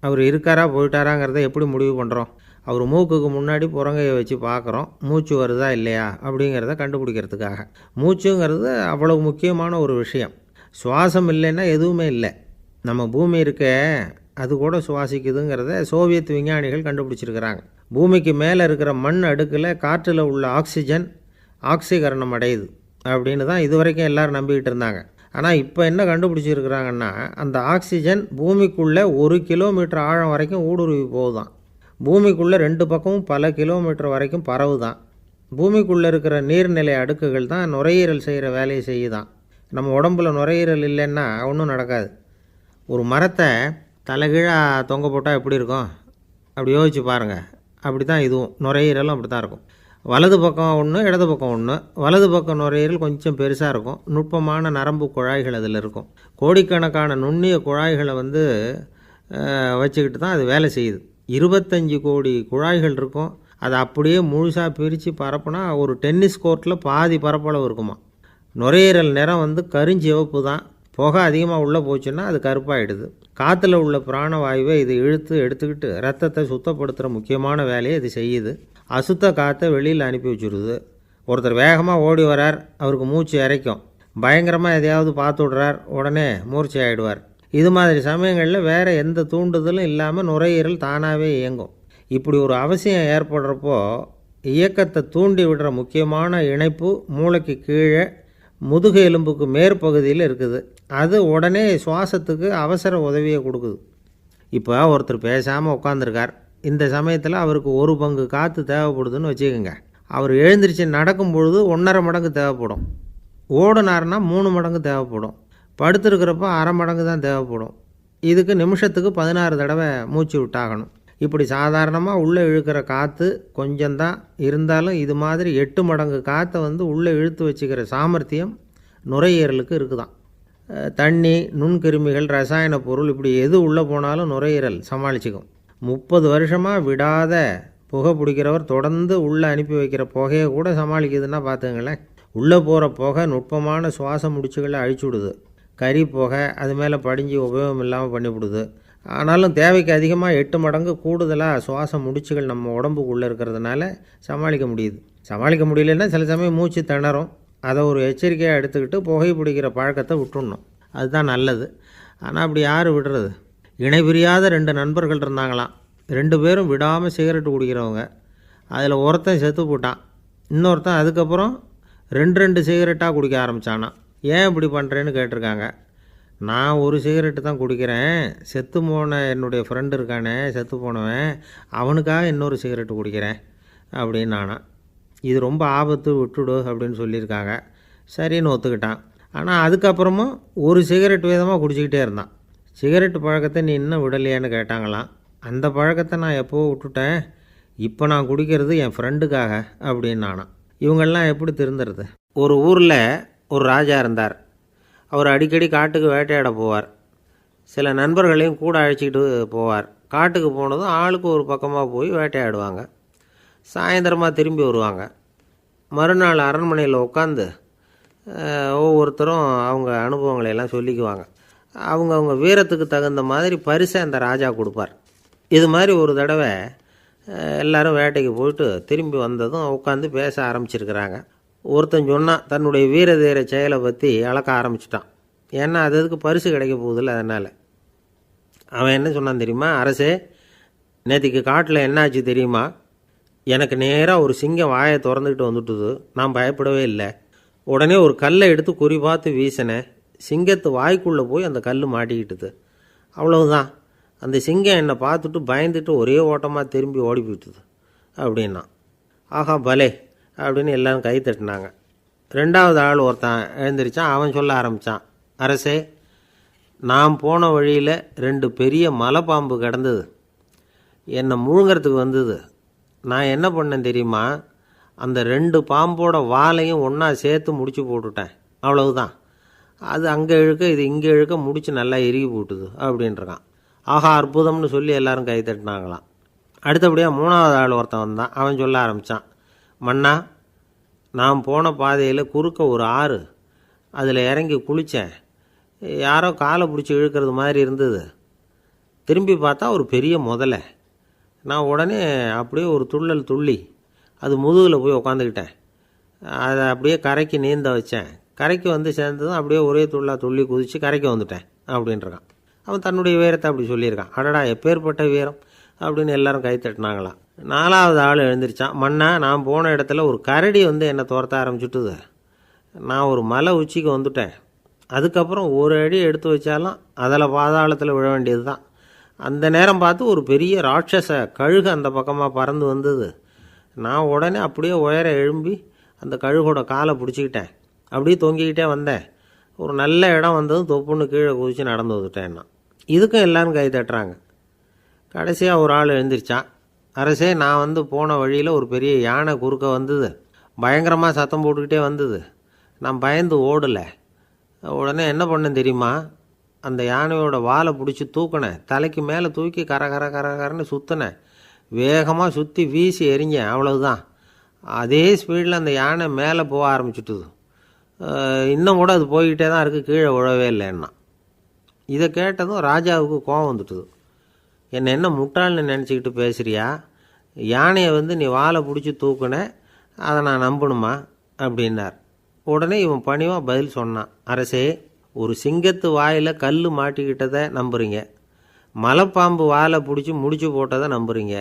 அவர் இருக்காரா போயிட்டாராங்கிறத எப்படி முடிவு பண்ணுறோம்? அவர் மூக்குக்கு முன்னாடி புறங்கையை வச்சு பார்க்குறோம், மூச்சு வருதா இல்லையா அப்படிங்கிறத கண்டுபிடிக்கிறதுக்காக. மூச்சுங்கிறது அவ்வளவு முக்கியமான ஒரு விஷயம். சுவாசம் இல்லைன்னா எதுவுமே இல்லை. நம்ம பூமி இருக்க அது கூட சுவாசிக்குதுங்கிறத சோவியத் விஞ்ஞானிகள் கண்டுபிடிச்சிருக்கிறாங்க. பூமிக்கு மேலே இருக்கிற மண் அடுக்கில் காற்றில் உள்ள ஆக்சிஜன் ஆக்சிகரணம் அடையுது அப்படின்னு தான் இதுவரைக்கும் எல்லோரும் நம்பிக்கிட்டு இருந்தாங்க. ஆனால் இப்போ என்ன கண்டுபிடிச்சிருக்கிறாங்கன்னா, அந்த ஆக்சிஜன் பூமிக்குள்ளே 1 கிலோமீட்டர் ஆழம் வரைக்கும் ஊடுருவி போகுதான். பூமிக்குள்ளே 2 பக்கமும் பல கிலோமீட்டர் வரைக்கும் பரவுதான். பூமிக்குள்ளே இருக்கிற நீர்நிலை அடுக்குகள் தான் நுரையீரல் செய்கிற வேலையை செய்யுதான். நம்ம உடம்புல நுரையீரல் இல்லைன்னா ஒன்றும் நடக்காது. ஒரு மரத்தை தலைகீழாக தொங்க போட்டால் எப்படி இருக்கும்? அப்படி யோசிச்சு பாருங்கள். அப்படி தான் இதுவும், நுரையீரலும் அப்படி தான் இருக்கும். வலது பக்கம் ஒன்று, இடது பக்கம் ஒன்று. வலது பக்கம் நுரையீரல் கொஞ்சம் பெருசாக இருக்கும், நுட்பமான நரம்பு குழாய்கள் அதில் இருக்கும். கோடிக்கணக்கான நுண்ணிய குழாய்களை வச்சுக்கிட்டு தான் அது வேலை செய்யுது. 25 கோடி குழாய்கள் இருக்கும். அதை அப்படியே முழுசாக பிரித்து பரப்புனா ஒரு டென்னிஸ் கோர்ட்டில் பாதி பரப்பளவு இருக்குமா. நுரையீரல் நிறம் கருஞ்சிவப்பு தான். புகை அதிகமாக உள்ளே போச்சுன்னா அது கருப்பாகிடுது. காற்றுல உள்ள பிராணவாயுவை இது இழுத்து எடுத்துக்கிட்டு ரத்தத்தை சுத்தப்படுத்துகிற முக்கியமான வேலையை இது செய்யுது. அசுத்த காற்றை வெளியில் அனுப்பி வச்சுருது. ஒருத்தர் வேகமாக ஓடி வரார், அவருக்கு மூச்சு இறைக்கும். பயங்கரமாக எதையாவது பார்த்து விடுறார், உடனே மூர்ச்சை ஆகிடுவார். இது மாதிரி சமயங்களில் வேறு எந்த தூண்டுதலும் இல்லாமல் நுரையீரல் தானாகவே இயங்கும். இப்படி ஒரு அவசியம் ஏற்படுறப்போ இயக்கத்தை தூண்டி விடுற முக்கியமான இணைப்பு மூளைக்கு கீழே முதுகு எலும்புக்கு மேற்பகுதியில் இருக்குது. அது உடனே சுவாசத்துக்கு அவசர உதவியை கொடுக்குது. இப்போ ஒருத்தர் பேசாமல் உட்காந்துருக்கார். இந்த சமயத்தில் அவருக்கு 1 பங்கு காற்று தேவைப்படுதுன்னு வச்சுக்கோங்க. அவர் எழுந்திரிச்சு நடக்கும் பொழுது 1.5 மடங்கு தேவைப்படும். ஓடுனார்னா 3 மடங்கு தேவைப்படும். படுத்துருக்கிறப்ப 1/2 மடங்கு தான் தேவைப்படும். இதுக்கு நிமிஷத்துக்கு 16 தடவை மூச்சு விட்டாகணும். இப்படி சாதாரணமாக உள்ளே இழுக்கிற காற்று கொஞ்சம்தான் இருந்தாலும் இது மாதிரி 8 மடங்கு காற்றை உள்ளே இழுத்து வச்சுக்கிற சாமர்த்தியம் நுரையீரலுக்கு இருக்குதான். தண்ணி, நுண்கிருமிகள், ரசாயன பொருள் இப்படி எது உள்ளே போனாலும் நுரையீரல் சமாளிச்சுக்கும். 30 வருஷமாக விடாத புகை பிடிக்கிறவர் தொடர்ந்து உள்ளே அனுப்பி வைக்கிற புகையை கூட சமாளிக்குதுன்னா பார்த்துங்களேன். உள்ளே போகிற புகை நுட்பமான சுவாச முடிச்சுகளை அழிச்சு விடுது. கறி புகை அது மேலே படிஞ்சு உபயோகம் இல்லாமல் பண்ணிவிடுது. ஆனாலும் தேவைக்கு அதிகமாக 8 மடங்கு கூடுதலாக சுவாச முடிச்சுகள் நம்ம உடம்புக்குள்ளே இருக்கிறதுனால சமாளிக்க முடியுது. சமாளிக்க முடியலன்னா சில சமயம் மூச்சு திணறும். அதை ஒரு எச்சரிக்கையாக எடுத்துக்கிட்டு புகை பிடிக்கிற பழக்கத்தை விட்டுடணும். அதுதான் நல்லது. ஆனால் அப்படி யார் விடுறது? இணை பிரியாத 2 நண்பர்கள் இருந்தாங்களாம். 2 பேரும் விடாமல் சிகரெட்டு குடிக்கிறவங்க. அதில் ஒருத்தன் செத்து போட்டான். இன்னொருத்தன் அதுக்கப்புறம் 2 சிகரெட்டாக குடிக்க ஆரம்பித்தானான். ஏன் இப்படி பண்ணுறேன்னு கேட்டிருக்காங்க. நான் ஒரு சிகரெட்டு தான் குடிக்கிறேன், செத்து போன என்னுடைய ஃப்ரெண்டு இருக்கானே செத்து போனவன், அவனுக்காக இன்னொரு சிகரெட்டு குடிக்கிறேன் அப்படின்னு நானான். இது ரொம்ப ஆபத்து, விட்டுடு அப்படின்னு சொல்லியிருக்காங்க. சரின்னு ஒத்துக்கிட்டான். ஆனால் அதுக்கப்புறமும் ஒரு சிகரெட் வீதமாக குடிச்சிக்கிட்டே இருந்தான். சிகரெட்டு பழக்கத்தை நீ இன்னும் விடலையான்னு கேட்டாங்களாம். அந்த பழக்கத்தை நான் எப்போ விட்டுட்டேன், இப்போ நான் குடிக்கிறது என் ஃப்ரெண்டுக்காக அப்படின்னு நானான். இவங்கெல்லாம் எப்படி திருந்துறது? ஒரு ஊரில் ஒரு ராஜா இருந்தார். அவர் அடிக்கடி காட்டுக்கு வேட்டையாட போவார். சில நண்பர்களையும் கூட அழைச்சிக்கிட்டு போவார். காட்டுக்கு போனதும் ஆளுக்கு ஒரு பக்கமாக போய் வேட்டையாடுவாங்க. சாயந்தரமாக திரும்பி வருவாங்க. மறுநாள் அரண்மனையில் உட்காந்து ஒவ்வொருத்தரும் அவங்க அனுபவங்களை எல்லாம் சொல்லிக்குவாங்க. அவங்க வீரத்துக்கு தகுந்த மாதிரி பரிசை அந்த ராஜா கொடுப்பார். இது மாதிரி ஒரு தடவை எல்லோரும் வேட்டைக்கு போயிட்டு திரும்பி வந்ததும் உட்காந்து பேச ஆரம்பிச்சிருக்கிறாங்க. ஒருத்தன் சொன்னான், தன்னுடைய வீர தீர செயலை பற்றி அளக்க ஆரம்பிச்சிட்டான். ஏன்னா அதுக்கு பரிசு கிடைக்க போகுதில்ல, அதனால். அவன் என்ன சொன்னான் தெரியுமா? அரசே, நேற்றுக்கு காட்டில் என்னாச்சு தெரியுமா? எனக்கு நேராக ஒரு சிங்கம் வாயை திறந்துக்கிட்டு வந்துட்டுது. நான் பயப்படவே இல்லை. உடனே ஒரு கல்லை எடுத்து குறி பார்த்து வீசினேன். சிங்கத்து வாய்க்குள்ளே போய் அந்த கல் மாட்டிக்கிட்டுது. அவ்வளவுதான். அந்த சிங்கம் என்னை பார்த்துட்டு பயந்துட்டு ஒரே ஓட்டமாக திரும்பி ஓடி போயிட்டுது அப்படின்னா. ஆஹா பலே அப்படின்னு எல்லாரும் கை தட்டினாங்க. 2வது ஆள் ஒருத்தன் எழுந்திரிச்சான். அவன் சொல்ல ஆரம்பித்தான், அரசே, நான் போன வழியில் 2 பெரிய மலைப்பாம்பு கிடந்தது. என்னை முழுங்கிறதுக்கு வந்தது. நான் என்ன பண்ணேன் தெரியுமா? அந்த 2 பாம்போட வாலையும் ஒன்றா சேர்த்து முடிச்சு போட்டுட்டேன். அவ்வளவுதான். அது அங்கே இழுக்க இது இங்கே இழுக்க முடிச்சு நல்லா இறுகி போட்டுது அப்படின்றான். ஆஹா அற்புதம்னு சொல்லி எல்லாரும் கை தட்டினாங்களாம். அடுத்தபடியாக 3வது ஆள் ஒருத்தன் வந்தான். அவன் சொல்ல ஆரம்பித்தான், மன்னா, நான் போன பாதையில் குறுக்க ஒரு ஆறு, அதில் இறங்கி குளித்தேன். யாரோ காலை பிடிச்சி இழுக்கிறது மாதிரி இருந்தது. திரும்பி பார்த்தா ஒரு பெரிய முதலை. நான் உடனே அப்படியே ஒரு துள்ளல் துள்ளி அது முதுகில் போய் உக்காந்துக்கிட்டேன். அதை அப்படியே கரைக்கு நீந்த வச்சேன். கரைக்கு வந்து சேர்ந்ததும் அப்படியே ஒரே துள்ளி குதித்து கரைக்கு வந்துட்டேன் அப்படின்றான். அவன் தன்னுடைய வீரத்தை அப்படி சொல்லியிருக்கான். அடடா எப்பேற்பட்ட வீரம் அப்படின்னு எல்லாரும் கை தட்டினாங்களாம். 4வது ஆள் எழுந்திரிச்சான். மன்னா, நான் போன இடத்துல ஒரு கரடி என்னை துரத்த ஆரம்பிச்சுட்டுது. நான் ஒரு மலை உச்சிக்கு வந்துட்டேன். அதுக்கப்புறம் ஒரு அடி எடுத்து வச்சாலும் அதில் பாதாளத்தில் விழ வேண்டியது தான். அந்த நேரம் பார்த்து ஒரு பெரிய ராட்சச கழுகு அந்த பக்கமாக பறந்து வந்தது. நான் உடனே அப்படியே உயர எழும்பி அந்த கழுகோட காலை பிடிச்சிக்கிட்டேன். அப்படியே தொங்கிக்கிட்டே வந்தேன். ஒரு நல்ல இடம் வந்ததும் தொப்புன்னு கீழே குதித்து நடந்து வந்துட்டேன்னா. இதுக்கும் எல்லோரும் கை தட்டுறாங்க. கடைசியாக ஒரு ஆள் எழுந்திரிச்சான். அரசே, நான் போன வழியில் ஒரு பெரிய யானை குறுக்க வந்தது. பயங்கரமாக சத்தம் போட்டுக்கிட்டே வந்தது. நான் பயந்து ஓடலை. உடனே என்ன பண்ணேன் தெரியுமா? அந்த யானையோட வாலை பிடிச்சி தூக்கினேன். தலைக்கு மேலே தூக்கி கரன்னு சுற்றினேன். வேகமாக சுற்றி வீசி எறிஞ்சேன். அவ்வளவுதான். அதே ஸ்பீடில் அந்த யானை மேலே போக ஆரம்பிச்சுட்டுது. இன்னும் கூட அது போய்கிட்டே தான் இருக்குது, கீழே விழவே இல்லைன்னா. இதை கேட்டதும் ராஜாவுக்கு கோபம் வந்துட்டுது. என்னை என்ன முட்டாள்னு நினச்சிக்கிட்டு பேசுகிறியா? யானையை வந்து நீ வாழை பிடிச்சி தூக்குன, அதை நான் நம்பணுமா அப்படின்னார். உடனே இவன் பணிவாக பதில் சொன்னான். அரசே, ஒரு சிங்கத்து வாயில் கல் மாட்டிக்கிட்டதை நம்புறீங்க, மலைப்பாம்பு வாழை பிடிச்சி முடிச்சு போட்டதை நம்புறீங்க,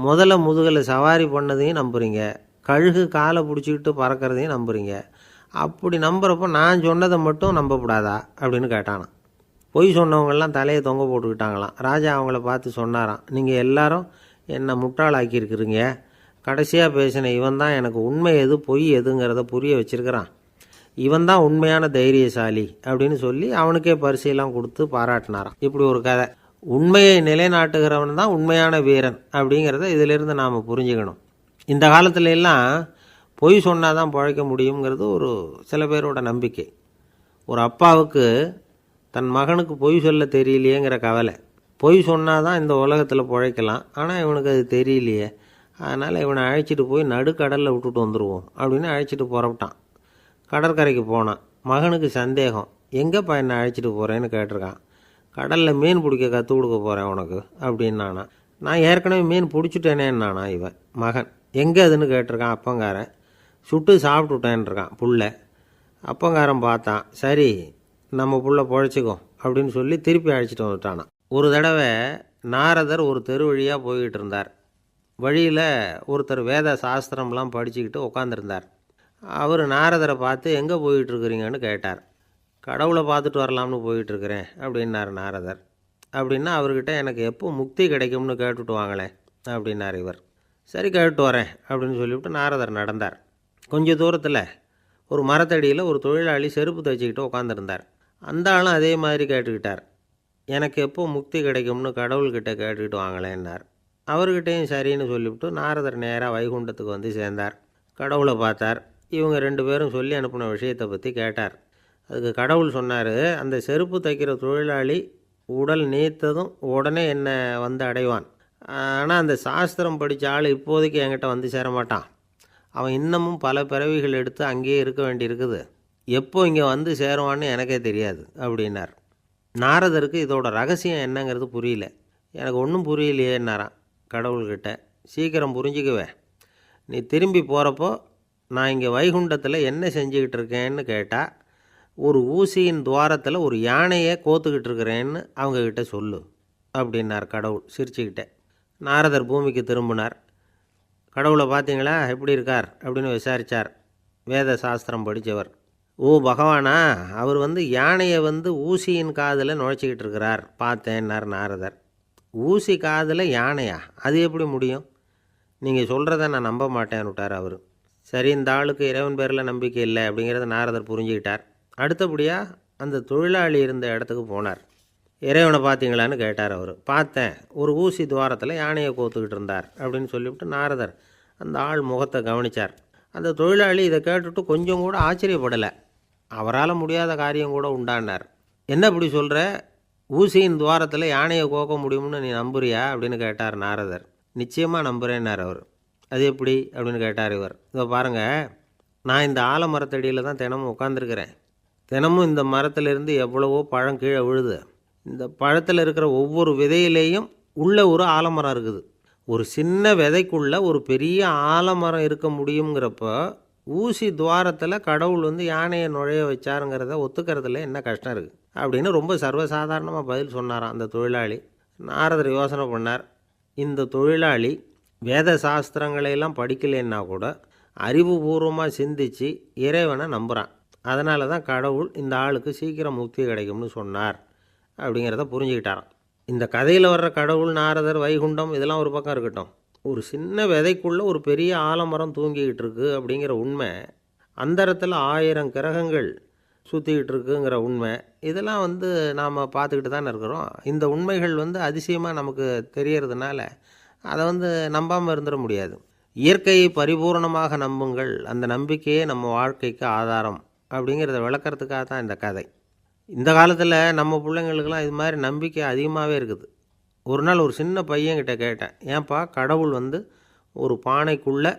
முதல்ல முதுகில் சவாரி பண்ணதையும் நம்புறீங்க, கழுகு காலை பிடிச்சிக்கிட்டு பறக்கிறதையும் நம்புறீங்க. அப்படி நம்புறப்போ நான் சொன்னதை மட்டும் நம்பக்கூடாதா அப்படின்னு கேட்டானான். பொய் சொன்னவங்கெல்லாம் தலையை தொங்க போட்டுக்கிட்டாங்களாம். ராஜா அவங்கள பார்த்து சொன்னாராம், நீங்கள் எல்லாரும் என்னை முட்டாளாக்கியிருக்கிறீங்க. கடைசியாக பேசின இவன் தான் எனக்கு உண்மை எது பொய் எதுங்கிறத புரிய வச்சிருக்கிறான். இவன் தான் உண்மையான தைரியசாலி அப்படின்னு சொல்லி அவனுக்கே பரிசையெல்லாம் கொடுத்து பாராட்டினாராம். இப்படி ஒரு கதை. உண்மையை நிலைநாட்டுகிறவன் தான் உண்மையான வீரன் அப்படிங்கிறத இதிலிருந்து நாம் புரிஞ்சுக்கணும். இந்த காலத்துல எல்லாம் பொய் சொன்னால் தான் பிழைக்க முடியுங்கிறது ஒரு சில பேரோட நம்பிக்கை. ஒரு அப்பாவுக்கு தன் மகனுக்கு பொய் சொல்ல தெரியலையேங்கிற கவலை. பொய் சொன்னால் தான் இந்த உலகத்தில் பிழைக்கலாம், ஆனால் இவனுக்கு அது தெரியலையே, அதனால் இவனை அழைச்சிட்டு போய் நடுக்கடலில் விட்டுட்டு வந்துடுவோம் அப்படின்னு அழைச்சிட்டு புறப்பட்டான். கடற்கரைக்கு போனான். மகனுக்கு சந்தேகம், எங்கேப்பா என்னை அழைச்சிட்டு போகிறேன்னு கேட்டிருக்கான். கடலில் மீன் பிடிக்க கற்றுக் கொடுக்க போகிறேன் உனக்கு அப்படின்னானா. நான் ஏற்கனவே மீன் பிடிச்சிட்டேனேன்னானா இவன் மகன். எங்கே அதுன்னு கேட்டிருக்கான் அப்பங்காரன். சுட்டு சாப்பிட்டுட்டேன்ருக்கான் புள்ள. அப்பங்காரன் பார்த்தான், சரி நம்ம புள்ள பொழைச்சிக்கோ அப்படின்னு சொல்லி திருப்பி அழைச்சிட்டு வந்துட்டானான். ஒரு தடவை நாரதர் ஒரு தெரு வழியாக போய்கிட்டு இருந்தார். வழியில் ஒருத்தர் வேத சாஸ்திரம்லாம் படிச்சுக்கிட்டு உட்காந்துருந்தார். அவர் நாரதரை பார்த்து எங்கே போயிட்டுருக்குறீங்கன்னு கேட்டார். கடவுளை பார்த்துட்டு வரலாம்னு போயிட்டுருக்கிறேன் அப்படின்னார் நாரதர். அப்படின்னா அவர்கிட்ட எனக்கு எப்போ முக்தி கிடைக்கும்னு கேட்டுட்டு வாங்களேன் அப்படின்னார் இவர். சரி கேட்டு வரேன் அப்படின்னு சொல்லிவிட்டு நாரதர் நடந்தார். கொஞ்சம் தூரத்தில் ஒரு மரத்தடியில் ஒரு தொழிலாளி செருப்பு தைச்சிக்கிட்டு உட்காந்துருந்தார். அந்த ஆளும் அதே மாதிரி கேட்டுக்கிட்டார். எனக்கு எப்போ முக்தி கிடைக்கும்னு கடவுள்கிட்ட கேட்டுக்கிட்டு வாங்களேன்னார். அவர்கிட்டையும் சரின்னு சொல்லிவிட்டு நாரதர் நேராக வைகுண்டத்துக்கு வந்து சேர்ந்தார். கடவுளை பார்த்தார். இவங்க 2 பேரும் சொல்லி அனுப்பின விஷயத்தை பற்றி கேட்டார். அதுக்கு கடவுள் சொன்னார், அந்த செருப்பு தைக்கிற தொழிலாளி உடல் நீத்ததும் உடனே என்னை வந்து அடைவான். ஆனால் அந்த சாஸ்திரம் படித்த ஆள் இப்போதைக்கு என்கிட்ட வந்து சேரமாட்டான். அவன் இன்னமும் பல பிறவிகள் எடுத்து அங்கேயே இருக்க வேண்டியிருக்குது. எப்போ இங்கே வந்து சேருவான்னு எனக்கே தெரியாது அப்படின்னார். நாரதருக்கு இதோட ரகசியம் என்னங்கிறது புரியல. எனக்கு ஒன்றும் புரியலையேன்னாரான் கடவுள்கிட்ட. சீக்கிரம் புரிஞ்சுக்குவேன், நீ திரும்பி போகிறப்போ நான் இங்கே வைகுண்டத்தில் என்ன செஞ்சுக்கிட்டு இருக்கேன்னு கேட்டால், ஒரு ஊசியின் துவாரத்தில் ஒரு யானையை கோத்துக்கிட்டு இருக்கிறேன்னு அவங்கக்கிட்ட சொல்லு அப்படின்னார் கடவுள் சிரிச்சுக்கிட்டே. நாரதர் பூமிக்கு திரும்பினார். கடவுளை பார்த்தீங்களா எப்படி இருக்கார் அப்படின்னு விசாரித்தார் வேத சாஸ்திரம் படித்தவர். ஓ பகவானா, அவர் வந்து யானையை வந்து ஊசியின் காதில் நுழைச்சிக்கிட்டு இருக்கிறார் பார்த்தேன்னார் நாரதர். ஊசி காதில் யானையா? அது எப்படி முடியும்? நீங்கள் சொல்கிறத நான் நம்ப மாட்டேன்னு விட்டார் அவர். சரி, இந்த ஆளுக்கு இறைவன் பேரில் நம்பிக்கை இல்லை அப்படிங்கிறத நாரதர் புரிஞ்சுக்கிட்டார். அடுத்தபடியாக அந்த தொழிலாளி இருந்த இடத்துக்கு போனார். இறைவனை பார்த்தீங்களான்னு கேட்டார் அவர். பார்த்தேன், ஒரு ஊசி துவாரத்தில் யானையை கோத்துக்கிட்டு இருந்தார் அப்படின்னு சொல்லிவிட்டு நாரதர் அந்த ஆள் முகத்தை கவனித்தார். அந்த தொழிலாளி இதை கேட்டுட்டு கொஞ்சம் கூட ஆச்சரியப்படலை. அவரால் முடியாத காரியம் கூட உண்டானார். என்ன இப்படி சொல்கிற, ஊசியின் துவாரத்தில் யானையை கோக்க முடியும்னு நீ நம்புறியா அப்படின்னு கேட்டார் நாரதர். நிச்சயமாக நம்புகிறேன்னார் அவர். அது எப்படி அப்படின்னு கேட்டார் இவர். இதோ பாருங்கள், நான் இந்த ஆலமரத்தடியில் தான் தினமும் உட்காந்துருக்கிறேன். தினமும் இந்த மரத்திலிருந்து எவ்வளவோ பழம் கீழே விழுது. இந்த பழத்தில் இருக்கிற ஒவ்வொரு விதையிலேயும் உள்ள ஒரு ஆலமரம் இருக்குது. ஒரு சின்ன விதைக்குள்ளே ஒரு பெரிய ஆலமரம் இருக்க முடியுங்கிறப்போ ஊசி துவாரத்தில் கடவுள் வந்து யானையை நுழைய வச்சாருங்கிறத ஒத்துக்கிறதுல என்ன கஷ்டம் இருக்குது அப்படின்னு ரொம்ப சர்வசாதாரணமாக பதில் சொன்னாராம் அந்த தொழிலாளி. நாரதர் யோசனை பண்ணார். இந்த தொழிலாளி வேத சாஸ்திரங்களையெல்லாம் படிக்கலைன்னா கூட அறிவுபூர்வமாக சிந்தித்து இறைவனை நம்புகிறான். அதனால தான் கடவுள் இந்த ஆளுக்கு சீக்கிரம் முக்தி கிடைக்கும்னு சொன்னார் அப்படிங்கிறத புரிஞ்சுக்கிட்டாராம். இந்த கதையில் வர்ற கடவுள், நாரதர், வைகுண்டம் இதெல்லாம் ஒரு பக்கம் இருக்கட்டும், ஒரு சின்ன விதைக்குள்ளே ஒரு பெரிய ஆலமரம் தூங்கிக்கிட்டு இருக்கு அப்படிங்கிற உண்மை, அந்தரத்தில் 1000 கிரகங்கள் சுற்றிக்கிட்டு இருக்குங்கிற உண்மை, இதெல்லாம் வந்து நாம் பார்த்துக்கிட்டு தானே இருக்கிறோம். இந்த உண்மைகள் வந்து அதிசயமாக நமக்கு தெரியறதுனால அதை வந்து நம்பாமல் இருந்துட முடியாது. இயற்கையை பரிபூர்ணமாக நம்புங்கள், அந்த நம்பிக்கையே நம்ம வாழ்க்கைக்கு ஆதாரம் அப்படிங்கிறத விளக்கிறதுக்காக தான் இந்த கதை. இந்த காலத்தில் நம்ம பிள்ளைங்களுக்கெல்லாம் இது மாதிரி நம்பிக்கை அதிகமாகவே இருக்குது. ஒரு நாள் ஒரு சின்ன பையன்கிட்ட கேட்டேன், ஏன்பா கடவுள் வந்து ஒரு பானைக்குள்ளே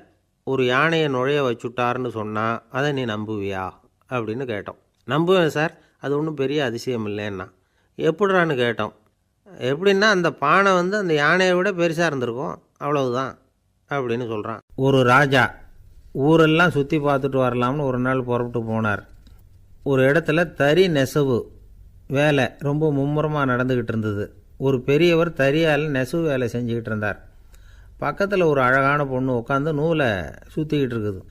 ஒரு யானையை நுழைய வச்சுட்டாருன்னு சொன்னால் அதை நீ நம்புவியா அப்படின்னு கேட்டோம். நம்புவேன் சார், அது ஒன்றும் பெரிய அதிசயம் இல்லைன்னா. எப்படிறான்னு கேட்டோம். எப்படின்னா அந்த பானை வந்து அந்த யானையை விட பெருசாக இருந்திருக்கும், அவ்வளவுதான் அப்படின்னு சொல்கிறான். ஒரு ராஜா ஊரெல்லாம் சுற்றி பார்த்துட்டு வரலாம்னு ஒரு நாள் புறப்பட்டு போனார். ஒரு இடத்துல தறி நெசவு வேலை ரொம்ப மும்முரமாக நடந்துக்கிட்டு இருந்தது. ஒரு பெரியவர் தறியால் நெசவு வேலை செஞ்சுக்கிட்டு இருந்தார். பக்கத்தில் ஒரு அழகான பொண்ணு உட்காந்து நூலை சுற்றிக்கிட்டு இருக்குது.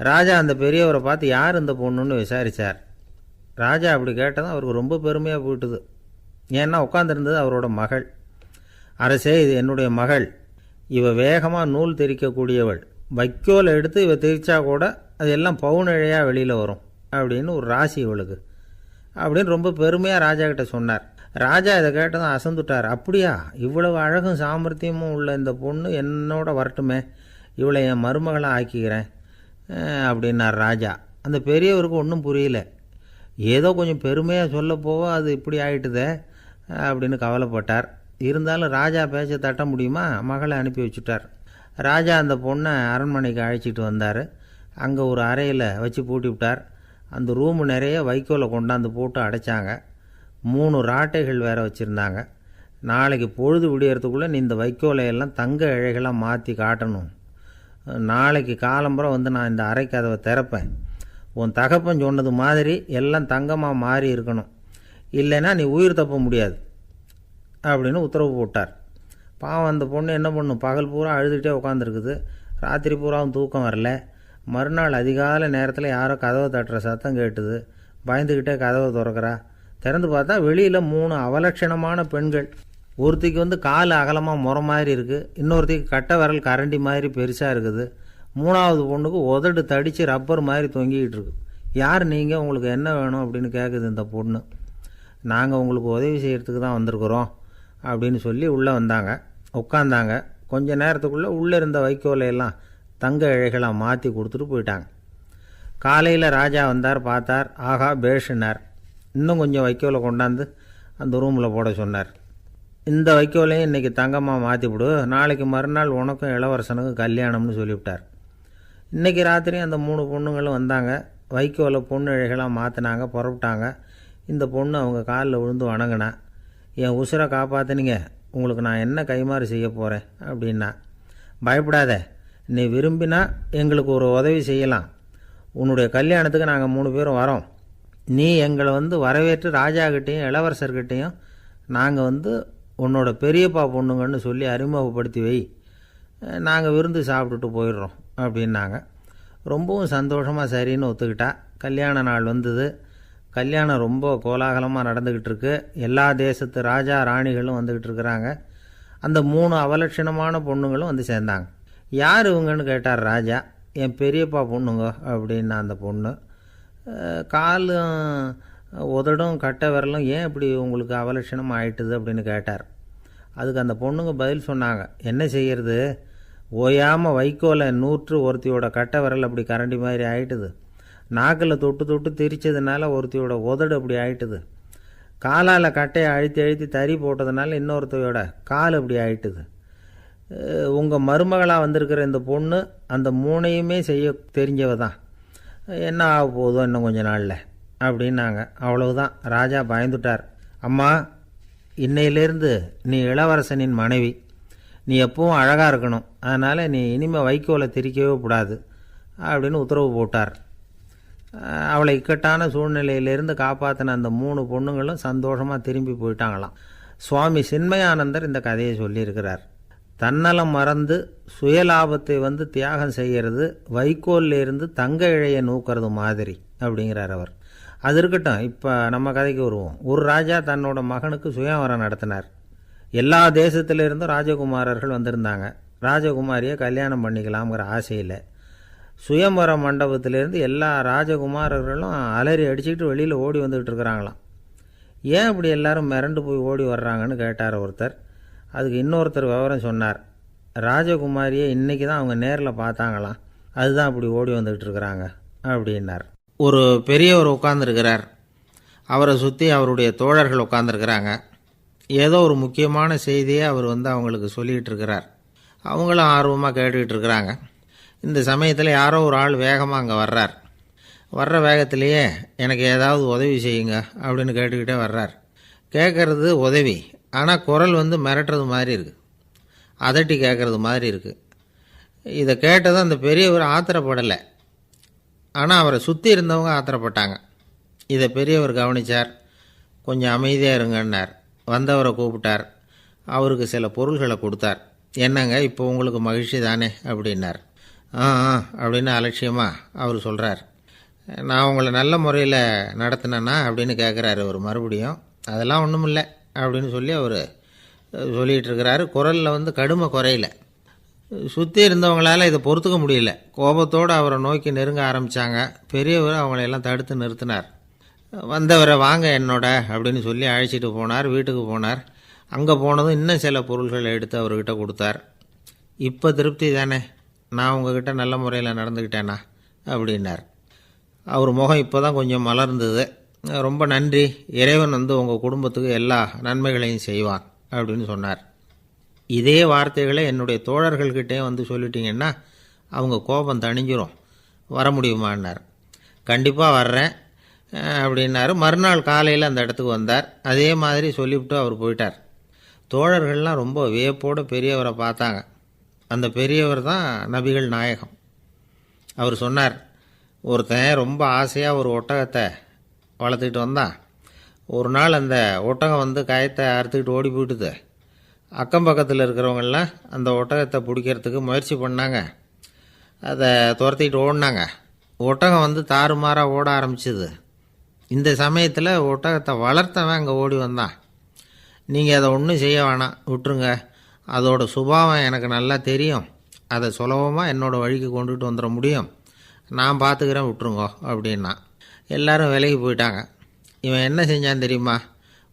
ராஜா அந்த பெரியவரை பார்த்து யார் இந்த பொண்ணுன்னு விசாரித்தார். ராஜா அப்படி கேட்டதும் அவருக்கு ரொம்ப பெருமையாக போயிட்டுது. ஏன்னா உட்காந்துருந்தது அவரோட மகள். அரசே, இது என்னுடைய மகள். இவ வேகமாக நூல் திரிக்கக்கூடியவள். வைக்கோலை எடுத்து இவ திரிச்சா கூட அது எல்லாம் பவுனிழையாக வெளியில் வரும் அப்படின்னு ஒரு ராசி இவளுக்கு அப்படின்னு ரொம்ப பெருமையாக ராஜா கிட்ட சொன்னார். ராஜா இதை கேட்டதும் அசந்துட்டார். அப்படியா, இவ்வளவு அழகும் சாமர்த்தியமும் உள்ள இந்த பொண்ணு என்னோட வரட்டுமே, இவளை என் மருமகளாக ஆக்கிக்கிறேன் அப்படின்னார் ராஜா. அந்த பெரியவருக்கு ஒன்றும் புரியல. ஏதோ கொஞ்சம் பெருமையாக சொல்ல போவ அது இப்படி ஆகிட்டுதே அப்படின்னு கவலைப்பட்டார். இருந்தாலும் ராஜா பேச்ச தட்ட முடியுமா, மகளை அனுப்பி வச்சுட்டார். ராஜா அந்த பொண்ணை அரண்மனைக்கு அழைச்சிட்டு வந்தார். அங்கே ஒரு அறையில் வச்சு பூட்டி விட்டார். அந்த ரூமு நிறைய வைக்கோலை கொண்டாந்து போட்டு அடைச்சாங்க. 3 ராட்டைகள் வேறு வச்சுருந்தாங்க. நாளைக்கு பொழுது விடியறதுக்குள்ளே நீ இந்த வைக்கோலையெல்லாம் தங்க இழைகளாக மாற்றி காட்டணும். நாளைக்கு காலம்புறம் வந்து நான் இந்த அறை கதவை திறப்பேன். உன் தகப்பன் சொன்னது மாதிரி எல்லாம் தங்கமாக மாறி இருக்கணும், இல்லைன்னா நீ உயிர் தப்ப முடியாது அப்படின்னு உத்தரவு போட்டார். பாவம் அந்த பொண்ணு என்ன பண்ணும், பகல் பூரா அழுதுகிட்டே உட்காந்துருக்குது. ராத்திரி பூராவும் தூக்கம் வரல. மறுநாள் அதிகாலை நேரத்தில் யாரோ கதவை தட்டுற சத்தம் கேட்டுது. பயந்துக்கிட்டே கதவை திறக்கிறா. திறந்து பார்த்தா வெளியில் 3 அவலட்சணமான பெண்கள். ஒருத்திக்கு வந்து கால் அகலமாக முறை மாதிரி இருக்குது, இன்னொருத்திக்கு கட்டை விரல் கரண்டி மாதிரி பெருசாக இருக்குது, 3ஆவது பொண்ணுக்கு உதடு தடித்து ரப்பர் மாதிரி தொங்கிக்கிட்டு இருக்கு. யார் நீங்கள், உங்களுக்கு என்ன வேணும் அப்படின்னு கேட்குது இந்த பொண்ணு. நாங்கள் உங்களுக்கு உதவி செய்கிறதுக்கு தான் வந்திருக்கிறோம் அப்படின்னு சொல்லி உள்ளே வந்தாங்க. உட்காந்தாங்க. கொஞ்ச நேரத்துக்குள்ளே உள்ளே இருந்த வைக்கோலையெல்லாம் தங்க இழைகளாக மாற்றி கொடுத்துட்டு போயிட்டாங்க. காலையில் ராஜா வந்தார், பார்த்தார். ஆகா பேஷுனார். இன்னும் கொஞ்சம் வைக்கோலை கொண்டாந்து அந்த ரூமில் போட சொன்னார். இந்த வைக்கோலையும் இன்றைக்கி தங்கமாக மாற்றிவிடு, நாளைக்கு மறுநாள் உனக்கும் இளவரசனுக்கும் கல்யாணம்னு சொல்லிவிட்டார். இன்றைக்கி ராத்திரி அந்த 3 பொண்ணுங்களும் வந்தாங்க. வைக்கோலை பொண்ணு இழைகளாக மாற்றினாங்க, புறப்பட்டாங்க. இந்த பொண்ணு அவங்க காலில் விழுந்து வணங்கினா. என் உசுரை காப்பாற்றினீங்க, உங்களுக்கு நான் என்ன கைமாறு செய்ய போகிறேன் அப்படின்னா. பயப்படாத, நீ விரும்பினா எங்களுக்கு ஒரு உதவி செய்யலாம். உன்னுடைய கல்யாணத்துக்கு நாங்கள் 3 பேரும் வரோம். நீ எங்களை வந்து வரவேற்று ராஜாக்கிட்டேயும் இளவரசர்கிட்டையும் நாங்கள் வந்து உன்னோட பெரியப்பா பொண்ணுங்கன்னு சொல்லி அறிமுகப்படுத்தி வை, நாங்கள் விருந்து சாப்பிட்டுட்டு போயிடுறோம் அப்படின்னாங்க. ரொம்பவும் சந்தோஷமாக சரின்னு ஒத்துக்கிட்டா. கல்யாண நாள் வந்தது. கல்யாணம் ரொம்ப கோலாகலமாக நடந்துக்கிட்டு இருக்கு. எல்லா தேசத்து ராஜா ராணிகளும் வந்துக்கிட்டு இருக்கிறாங்க. அந்த 3 அவலட்சணமான பொண்ணுங்களும் வந்து சேர்ந்தாங்க. யார் இவங்கன்னு கேட்டார் ராஜா. என் பெரியப்பா பொண்ணுங்க அப்படின்னா அந்த பொண்ணு. காலும் உதடும் கட்டை விரலும் ஏன் இப்படி உங்களுக்கு அவலட்சணமாக ஆயிட்டுது அப்படின்னு கேட்டார். அதுக்கு அந்த பொண்ணுங்க பதில் சொன்னாங்க. என்ன செய்கிறது, ஓயாமல் வைக்கோலை நூற்று ஒருத்தியோட கட்டை விரல் அப்படி கரண்டி மாதிரி ஆயிட்டுது. நாக்கில் தொட்டு தொட்டு திரிச்சதுனால ஒருத்தியோட உதடு அப்படி ஆயிட்டுது. காலால் கட்டையை அழுத்தி அழுத்தி தறி போட்டதுனால இன்னொருத்தையோட கால் அப்படி ஆயிட்டுது. உங்கள் மருமகளாக வந்திருக்கிற இந்த பொண்ணு அந்த 3ஐயுமே செய்ய தெரிஞ்சவ தான். என்ன ஆக போதோ இன்னும் கொஞ்ச நாளில் அப்படின்னாங்க. அவ்வளவுதான். ராஜா பயந்துட்டார். அம்மா, இன்னையிலேருந்து நீ இளவரசனின் மனைவி. நீ எப்பவும் அழகாக இருக்கணும். அதனால் நீ இனிமேல் வைக்கோலை திரிக்கவே கூடாது அப்படின்னு உத்தரவு போட்டார். அவளை இக்கட்டான சூழ்நிலையிலிருந்து காப்பாற்றின அந்த 3 பொண்ணுங்களும் சந்தோஷமாக திரும்பி போயிட்டாங்களாம். சுவாமி சின்மயானந்தர் இந்த கதையை சொல்லியிருக்கிறார். தன்னலம் மறந்து சுயலாபத்தை வந்து தியாகம் செய்கிறது வைக்கோல்லேருந்து தங்க இழையை நூக்கிறது மாதிரி அப்படிங்கிறார் அவர். அது இருக்கட்டும், இப்போ நம்ம கதைக்கு வருவோம். ஒரு ராஜா தன்னோட மகனுக்கு சுயவரம் நடத்தினார். எல்லா தேசத்திலிருந்தும் ராஜகுமாரர்கள் வந்திருந்தாங்க. ராஜகுமாரியை கல்யாணம் பண்ணிக்கலாம்ங்கிற ஆசையில் சுயம்பர மண்டபத்திலேருந்து எல்லா ராஜகுமாரர்களும் அலறி அடிச்சுக்கிட்டு வெளியில் ஓடி வந்துக்கிட்டு இருக்கிறாங்களாம். ஏன் இப்படி எல்லாரும் மிரண்டு போய் ஓடி வர்றாங்கன்னு கேட்டார் ஒருத்தர். அதுக்கு இன்னொருத்தர் விவரம் சொன்னார். ராஜகுமாரியை இன்றைக்கி தான் அவங்க நேரில் பார்த்தாங்களாம், அதுதான் அப்படி ஓடி வந்துக்கிட்டு இருக்கிறாங்க அப்படின்னார். ஒரு பெரியவர் உட்கார்ந்துருக்கிறார். அவரை சுற்றி அவருடைய தோழர்கள் உட்காந்துருக்கிறாங்க. ஏதோ ஒரு முக்கியமான செய்தியை அவர் வந்து அவங்களுக்கு சொல்லிகிட்டு இருக்கிறார். அவங்களும் ஆர்வமாக கேட்டுக்கிட்டு இருக்கிறாங்க. இந்த சமயத்தில் யாரோ ஒரு ஆள் வேகமாக அங்கே வர்றார். வர்ற வேகத்திலேயே எனக்கு ஏதாவது உதவி செய்யுங்க அப்படின்னு கேட்டுக்கிட்டே வர்றார். கேட்குறது உதவி, ஆனால் குரல் வந்து மிரட்டுறது மாதிரி இருக்குது, அதட்டி கேட்குறது மாதிரி இருக்குது. இதை கேட்டதும் அந்த பெரியவர் ஆத்திரப்படலை, ஆனால் அவரை சுற்றி இருந்தவங்க ஆத்திரப்பட்டாங்க. இதை பெரியவர் கவனித்தார். கொஞ்சம் அமைதியாக இருங்கன்னார். வந்தவரை கூப்பிட்டார். அவருக்கு சில பொருள்களை கொடுத்தார். என்னங்க இப்போ உங்களுக்கு மகிழ்ச்சி தானே அப்படின்னார். ஆ அப்படின்னு அலட்சியமாக அவர் சொல்கிறார். நான் உங்களை நல்ல முறையில் நடத்தினேன்னா அப்படின்னு கேட்குறாரு அவர் மறுபடியும். அதெல்லாம் ஒன்றும் இல்லை அப்படின்னு சொல்லி அவர் சொல்லிகிட்டு இருக்கிறாரு. குரலில் வந்து கடுமை குறையில. சுற்றி இருந்தவங்களால் இதை பொறுத்துக்க முடியல. கோபத்தோடு அவரை நோக்கி நெருங்க ஆரம்பித்தாங்க. பெரியவர் அவங்களையெல்லாம் தடுத்து நிறுத்தினார். வந்தவரை வாங்க என்னோட அப்படின்னு சொல்லி அழைச்சிட்டு போனார். வீட்டுக்கு போனார். அங்கே போனதும் இன்னும் சில பொருள்களை எடுத்து அவர்கிட்ட கொடுத்தார். இப்போ திருப்தி தானே, நான் உங்ககிட்ட நல்ல முறையில் நடந்துக்கிட்டேனா அப்படின்னார். அவர் முகம் இப்போ தான் கொஞ்சம் மலர்ந்தது. ரொம்ப நன்றி, இறைவன் வந்து உங்கள் குடும்பத்துக்கு எல்லா நன்மைகளையும் செய்வான் அப்படின்னு சொன்னார். இதே வார்த்தைகளை என்னுடைய தோழர்கள்கிட்டே வந்து சொல்லிட்டீங்கன்னா அவங்க கோபம் தணிஞ்சிரும், வர முடியுமான்னார். கண்டிப்பாக வர்றேன் அப்படின்னாரு. மறுநாள் காலையில் அந்த இடத்துக்கு வந்தார். அதே மாதிரி சொல்லிவிட்டு அவர் போயிட்டார். தோழர்கள்லாம் ரொம்ப வியப்போடு பெரியவரை பார்த்தாங்க. அந்த பெரியவர் தான் நபிகள் நாயகம். அவர் சொன்னார், ஒருத்தன் ரொம்ப ஆசையாக ஒரு ஒட்டகத்தை வளர்த்துக்கிட்டு வந்தான். ஒரு நாள் அந்த ஒட்டகம் வந்து கயத்தை அறுத்துக்கிட்டு ஓடி போயிட்டுது. அக்கம் பக்கத்தில் இருக்கிறவங்கெல்லாம் அந்த ஒட்டகத்தை பிடிக்கிறதுக்கு முயற்சி பண்ணாங்க. அதை துரத்திக்கிட்டு ஓடினாங்க. ஒட்டகம் வந்து தாறுமாறாக ஓட ஆரம்பிச்சிது. இந்த சமயத்தில் ஒட்டகத்தை வளர்த்தவன் அங்கே ஓடி வந்தான். நீங்கள் அதை ஒன்றும் செய்ய வேணாம், விட்டுருங்க, அதோட சுபாவம் எனக்கு நல்லா தெரியும், அதை சுலபமாக என்னோடய வழிக்கு கொண்டுட்டு வந்துட முடியும், நான் பார்த்துக்கிறேன், விட்டுருங்கோ அப்படின்னா. எல்லோரும் விலகி போயிட்டாங்க. இவன் என்ன செஞ்சான் தெரியுமா?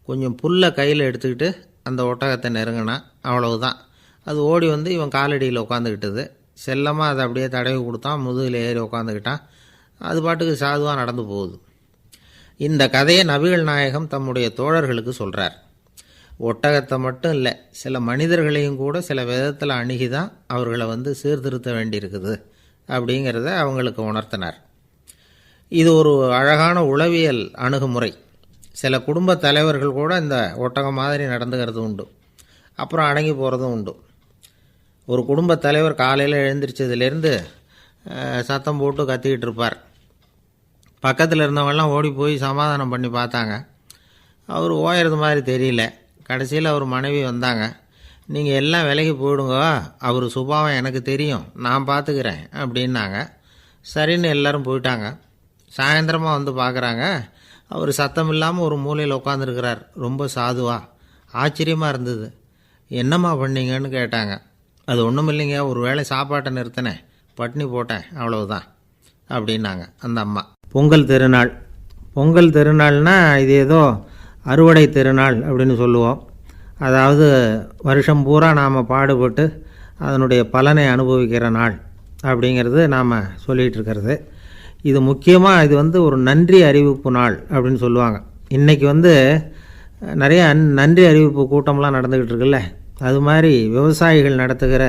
கொஞ்சம் புல்லை கையில் எடுத்துக்கிட்டு அந்த ஒட்டகத்தை நெருங்கினான். அவ்வளவுதான். அது ஓடி வந்து இவன் காலடியில் உட்காந்துக்கிட்டது. செல்லமாக அதை அப்படியே தடவி கொடுத்தான். முதுகில் ஏறி உட்காந்துக்கிட்டான். அது பாட்டுக்கு சாதுவாக நடந்து போகுது. இந்த கதையை நபிகள் நாயகம் தம்முடைய தோழர்களுக்கு சொல்கிறார். ஒட்டகத்தை மட்டும் இல்லை, சில மனிதர்களையும் கூட சில விதத்தில் அணுகி தான் அவர்களை வந்து சீர்திருத்த வேண்டியிருக்குது அப்படிங்கிறத அவங்களுக்கு உணர்த்தினார். இது ஒரு அழகான உளவியல் அணுகுமுறை. சில குடும்ப தலைவர்கள் கூட இந்த ஒட்டகம் மாதிரி நடந்துக்கிறது உண்டு, அப்புறம் அடங்கி போகிறதும் உண்டு. ஒரு குடும்ப தலைவர் காலையில் எழுந்திரிச்சதுலேருந்து சத்தம் போட்டு கத்திக்கிட்டு இருப்பார். பக்கத்தில் இருந்தவங்கெல்லாம் ஓடி போய் சமாதானம் பண்ணி பார்த்தாங்க. அவர் ஓயறது மாதிரி தெரியல. கடைசியில் அவர் மனைவி வந்தாங்க. நீங்கள் எல்லாம் விலகி போயிடுங்க, அவர் சுபாவம் எனக்கு தெரியும், நான் பார்த்துக்கிறேன் அப்படின்னாங்க. சரின்னு எல்லோரும் போயிட்டாங்க. சாயந்தரமாக வந்து பார்க்குறாங்க, அவர் சத்தம் இல்லாமல் ஒரு மூலையில் உட்காந்துருக்கிறார். ரொம்ப சாதுவா. ஆச்சரியமாக இருந்தது. என்னம்மா பண்ணீங்கன்னு கேட்டாங்க. அது ஒன்றும் இல்லைங்க, ஒரு வேளை சாப்பாட்டை நிறுத்தினேன், பட்னி போட்டேன், அவ்வளவுதான் அப்படின்னாங்க அந்த அம்மா. பொங்கல் திருநாள். பொங்கல் திருநாள்னால் இது ஏதோ அறுவடை திருநாள் அப்படின்னு சொல்லுவோம். அதாவது வருஷம் பூரா நாம் பாடுபட்டு அதனுடைய பலனை அனுபவிக்கிற நாள் அப்படிங்கிறது நாம் சொல்லிகிட்டு இருக்கிறது. இது முக்கியமாக இது வந்து ஒரு நன்றி அறிவிப்பு நாள் அப்படின்னு சொல்லுவாங்க. இன்றைக்கி வந்து நிறைய நன்றி அறிவிப்பு கூட்டம்லாம் நடந்துக்கிட்டு இருக்குல்ல, அது மாதிரி விவசாயிகள் நடத்துகிற